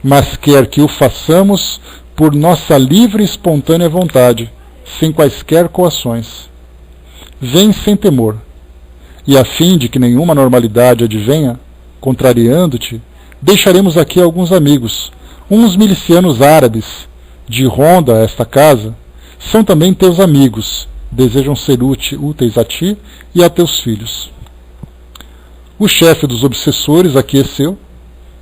mas quer que o façamos por nossa livre e espontânea vontade, sem quaisquer coações. Vem sem temor, e a fim de que nenhuma normalidade advenha, contrariando-te, deixaremos aqui alguns amigos, uns milicianos árabes, de ronda a esta casa, são também teus amigos, desejam ser úteis a ti e a teus filhos. O chefe dos obsessores aqueceu,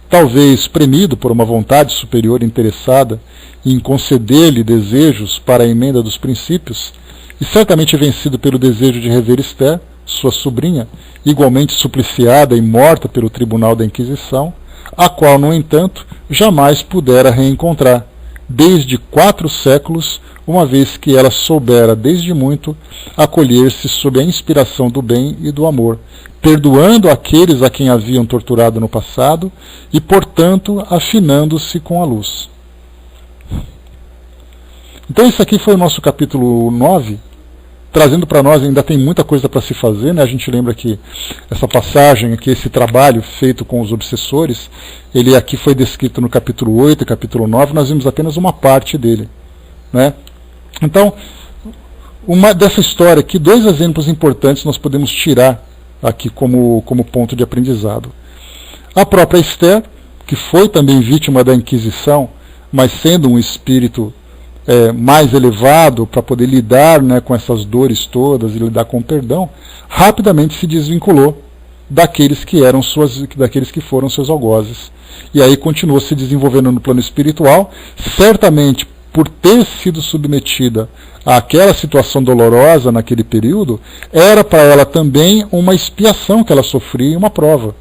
talvez premido por uma vontade superior interessada em conceder-lhe desejos para a emenda dos princípios, e certamente vencido pelo desejo de rever Esther, sua sobrinha, igualmente supliciada e morta pelo tribunal da Inquisição, a qual, no entanto, jamais pudera reencontrar, desde 4 séculos, uma vez que ela soubera, desde muito, acolher-se sob a inspiração do bem e do amor, perdoando aqueles a quem haviam torturado no passado e, portanto, afinando-se com a luz. Então esse aqui foi o nosso capítulo 9, trazendo para nós, ainda tem muita coisa para se fazer, né? A gente lembra que essa passagem aqui, esse trabalho feito com os obsessores, ele aqui foi descrito no capítulo 8 e capítulo 9, nós vimos apenas uma parte dele, né? Então, dessa história aqui, 2 exemplos importantes nós podemos tirar aqui como ponto de aprendizado. A própria Esther, que foi também vítima da Inquisição, mas sendo um espírito mais elevado para poder lidar, né, com essas dores todas e lidar com o perdão, rapidamente se desvinculou daqueles que foram seus algozes. E aí continuou se desenvolvendo no plano espiritual, certamente por ter sido submetida àquela situação dolorosa naquele período, era para ela também uma expiação que ela sofria e uma prova.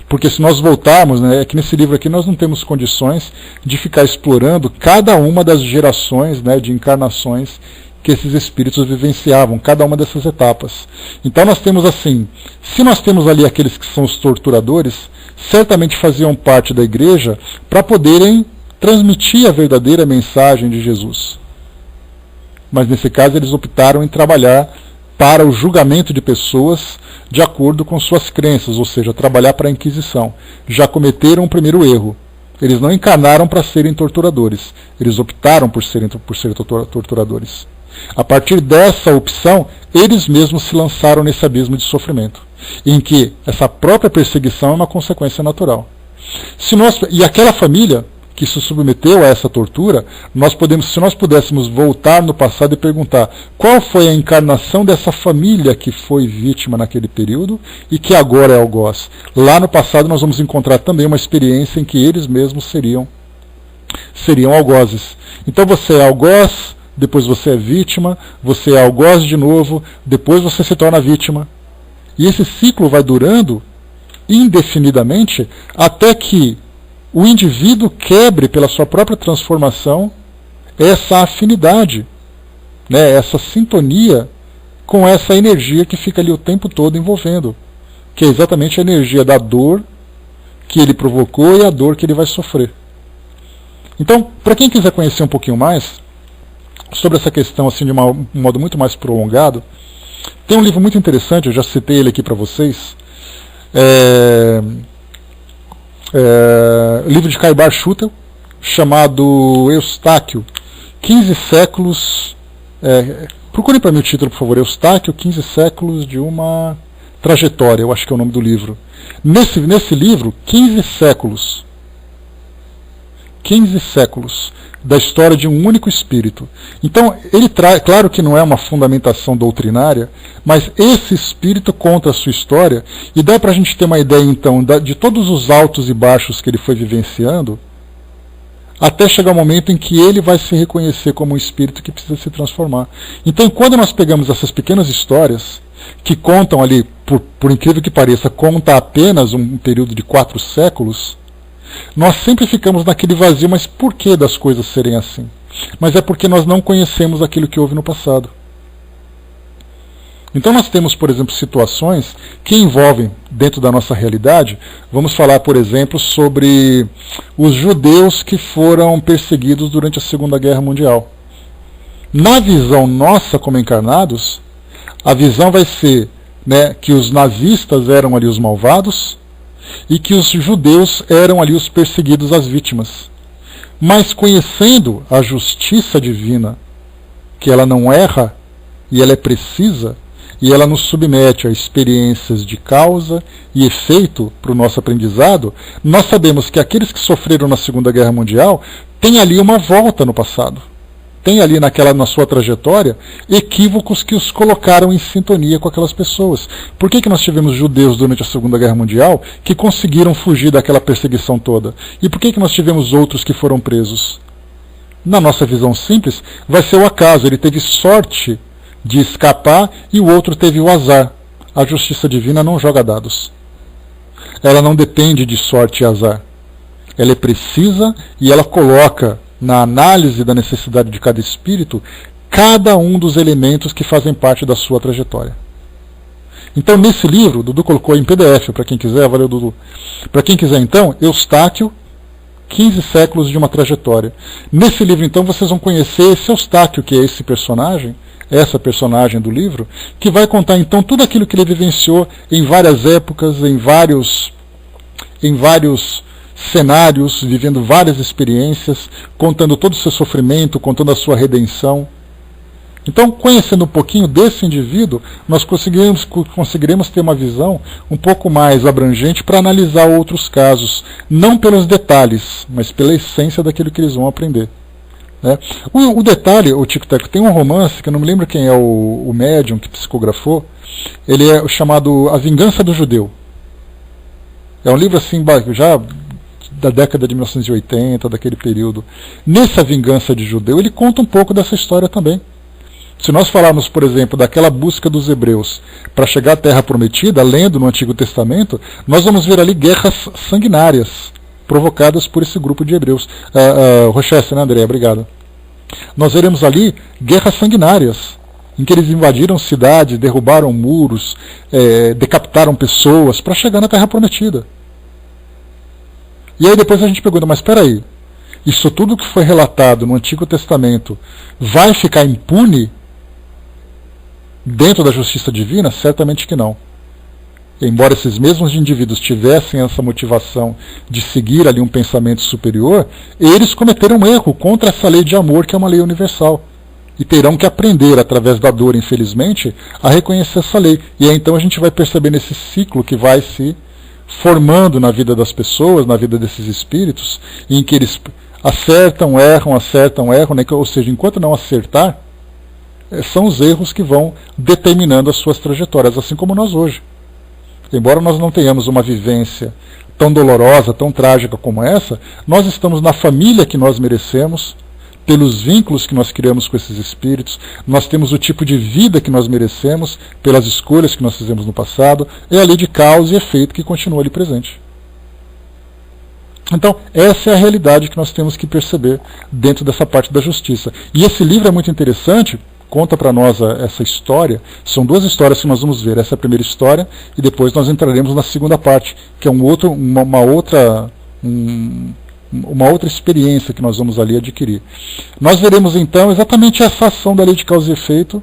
Porque se nós voltarmos, né, é que nesse livro aqui nós não temos condições de ficar explorando cada uma das gerações, né, de encarnações que esses espíritos vivenciavam, cada uma dessas etapas. Então nós temos assim, se nós temos ali aqueles que são os torturadores, certamente faziam parte da igreja para poderem transmitir a verdadeira mensagem de Jesus. Mas nesse caso eles optaram em trabalhar para o julgamento de pessoas de acordo com suas crenças, ou seja, trabalhar para a Inquisição. Já cometeram o primeiro erro. Eles não encarnaram para serem torturadores. Eles optaram por ser torturadores. A partir dessa opção, eles mesmos se lançaram nesse abismo de sofrimento, em que essa própria perseguição é uma consequência natural. E aquela família que se submeteu a essa tortura, se nós pudéssemos voltar no passado e perguntar qual foi a encarnação dessa família que foi vítima naquele período e que agora é algoz. Lá no passado nós vamos encontrar também uma experiência em que eles mesmos seriam algozes. Então você é algoz, depois você é vítima, você é algoz de novo, depois você se torna vítima. E esse ciclo vai durando indefinidamente até que o indivíduo quebre pela sua própria transformação essa afinidade, né, essa sintonia com essa energia que fica ali o tempo todo envolvendo, que é exatamente a energia da dor que ele provocou e a dor que ele vai sofrer. Então, para quem quiser conhecer um pouquinho mais sobre essa questão assim de um modo muito mais prolongado, tem um livro muito interessante, eu já citei ele aqui para vocês, livro de Caibar Schutel, chamado Eustáquio, 15 séculos, procurem para mim o título, por favor, Eustáquio, 15 séculos de uma trajetória, eu acho que é o nome do livro. Nesse livro, 15 séculos 15 séculos da história de um único espírito. Então, ele traz, claro que não é uma fundamentação doutrinária, mas esse espírito conta a sua história e dá para a gente ter uma ideia, então, de todos os altos e baixos que ele foi vivenciando, até chegar o momento em que ele vai se reconhecer como um espírito que precisa se transformar. Então, quando nós pegamos essas pequenas histórias, que contam ali, por incrível que pareça, conta apenas um período de 4 séculos, nós sempre ficamos naquele vazio, mas por que das coisas serem assim? Mas é porque nós não conhecemos aquilo que houve no passado. Então nós temos, por exemplo, situações que envolvem, dentro da nossa realidade, vamos falar, por exemplo, sobre os judeus que foram perseguidos durante a Segunda Guerra Mundial. Na visão nossa como encarnados, a visão vai ser, né, que os nazistas eram ali os malvados e que os judeus eram ali os perseguidos, as vítimas. Mas conhecendo a justiça divina, que ela não erra e ela é precisa, e ela nos submete a experiências de causa e efeito para o nosso aprendizado, nós sabemos que aqueles que sofreram na Segunda Guerra Mundial têm ali uma volta no passado. Tem ali na sua trajetória equívocos que os colocaram em sintonia com aquelas pessoas. Por que nós tivemos judeus durante a Segunda Guerra Mundial que conseguiram fugir daquela perseguição toda? E por que nós tivemos outros que foram presos? Na nossa visão simples, vai ser o acaso. Ele teve sorte de escapar e o outro teve o azar. A justiça divina não joga dados. Ela não depende de sorte e azar. Ela é precisa e ela coloca na análise da necessidade de cada espírito cada um dos elementos que fazem parte da sua trajetória. Então, nesse livro, Dudu colocou em PDF, para quem quiser, valeu Dudu. Para quem quiser, então, Eustáquio, 15 séculos de uma trajetória. Nesse livro, então, vocês vão conhecer esse Eustáquio, que é esse personagem, essa personagem do livro, que vai contar, então, tudo aquilo que ele vivenciou em várias épocas, em vários cenários, vivendo várias experiências, contando todo o seu sofrimento, contando a sua redenção. Então, conhecendo um pouquinho desse indivíduo, nós conseguiremos ter uma visão um pouco mais abrangente para analisar outros casos, não pelos detalhes, mas pela essência daquilo que eles vão aprender. Né? O detalhe, o Tico-Teco, tem um romance, que eu não me lembro quem é o médium que psicografou, ele é chamado A Vingança do Judeu. É um livro assim, já da década de 1980, daquele período. Nessa Vingança de Judeu, ele conta um pouco dessa história também. Se nós falarmos, por exemplo, daquela busca dos hebreus para chegar à Terra Prometida, lendo no Antigo Testamento, nós vamos ver ali guerras sanguinárias provocadas por esse grupo de hebreus. Rochester, né, André? Obrigado. Nós veremos ali guerras sanguinárias, em que eles invadiram cidades, derrubaram muros, decapitaram pessoas para chegar na Terra Prometida. E aí depois a gente pergunta, mas espera aí, isso tudo que foi relatado no Antigo Testamento vai ficar impune dentro da justiça divina? Certamente que não. Embora esses mesmos indivíduos tivessem essa motivação de seguir ali um pensamento superior, eles cometeram um erro contra essa lei de amor, que é uma lei universal. E terão que aprender, através da dor, infelizmente, a reconhecer essa lei. E aí então a gente vai perceber nesse ciclo que vai se formando na vida das pessoas, na vida desses espíritos, em que eles acertam, erram, né? Ou seja, enquanto não acertar, são os erros que vão determinando as suas trajetórias, assim como nós hoje. Embora nós não tenhamos uma vivência tão dolorosa, tão trágica como essa, nós estamos na família que nós merecemos, pelos vínculos que nós criamos com esses espíritos, nós temos o tipo de vida que nós merecemos, pelas escolhas que nós fizemos no passado, é a lei de causa e efeito que continua ali presente. Então, essa é a realidade que nós temos que perceber dentro dessa parte da justiça. E esse livro é muito interessante, conta para nós essa história. São 2 histórias que nós vamos ver. Essa é a primeira história, e depois nós entraremos na segunda parte, que é uma outra experiência que nós vamos ali adquirir. Nós veremos então exatamente essa ação da lei de causa e efeito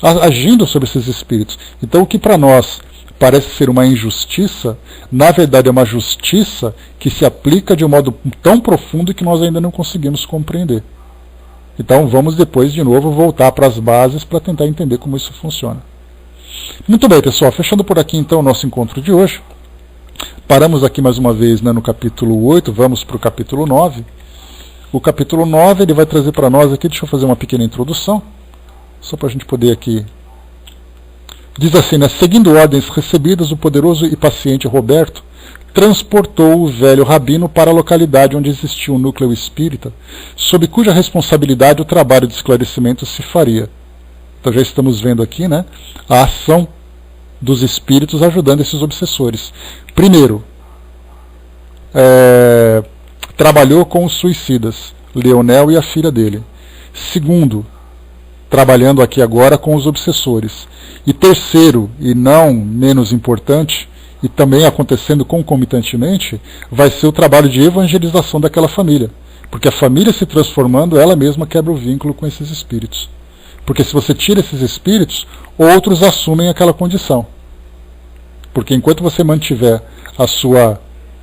agindo sobre esses espíritos. Então, o que para nós parece ser uma injustiça, na verdade é uma justiça que se aplica de um modo tão profundo que nós ainda não conseguimos compreender. Então vamos depois de novo voltar para as bases para tentar entender como isso funciona. Muito bem, pessoal, fechando por aqui então o nosso encontro de hoje. Paramos aqui mais uma vez, né, no capítulo 8, vamos para o capítulo 9. o capítulo 9, ele vai trazer para nós aqui, deixa eu fazer uma pequena introdução, só para a gente poder aqui. Diz assim, né? Seguindo ordens recebidas, o poderoso e paciente Roberto transportou o velho rabino para a localidade onde existia um núcleo espírita, sob cuja responsabilidade o trabalho de esclarecimento se faria. Então já estamos vendo aqui, né, a ação dos espíritos ajudando esses obsessores. Primeiro, trabalhou com os suicidas, Leonel e a filha dele. Segundo, trabalhando aqui agora com os obsessores. E terceiro, e não menos importante, e também acontecendo concomitantemente, vai ser o trabalho de evangelização daquela família. Porque a família se transformando, ela mesma quebra o vínculo com esses espíritos. Porque se você tira esses espíritos, outros assumem aquela condição. Porque enquanto você mantiver a sua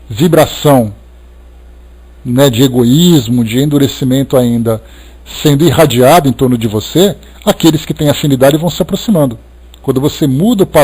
vibração, né, de egoísmo, de endurecimento ainda sendo irradiado em torno de você, aqueles que têm afinidade vão se aproximando. Quando você muda o padrão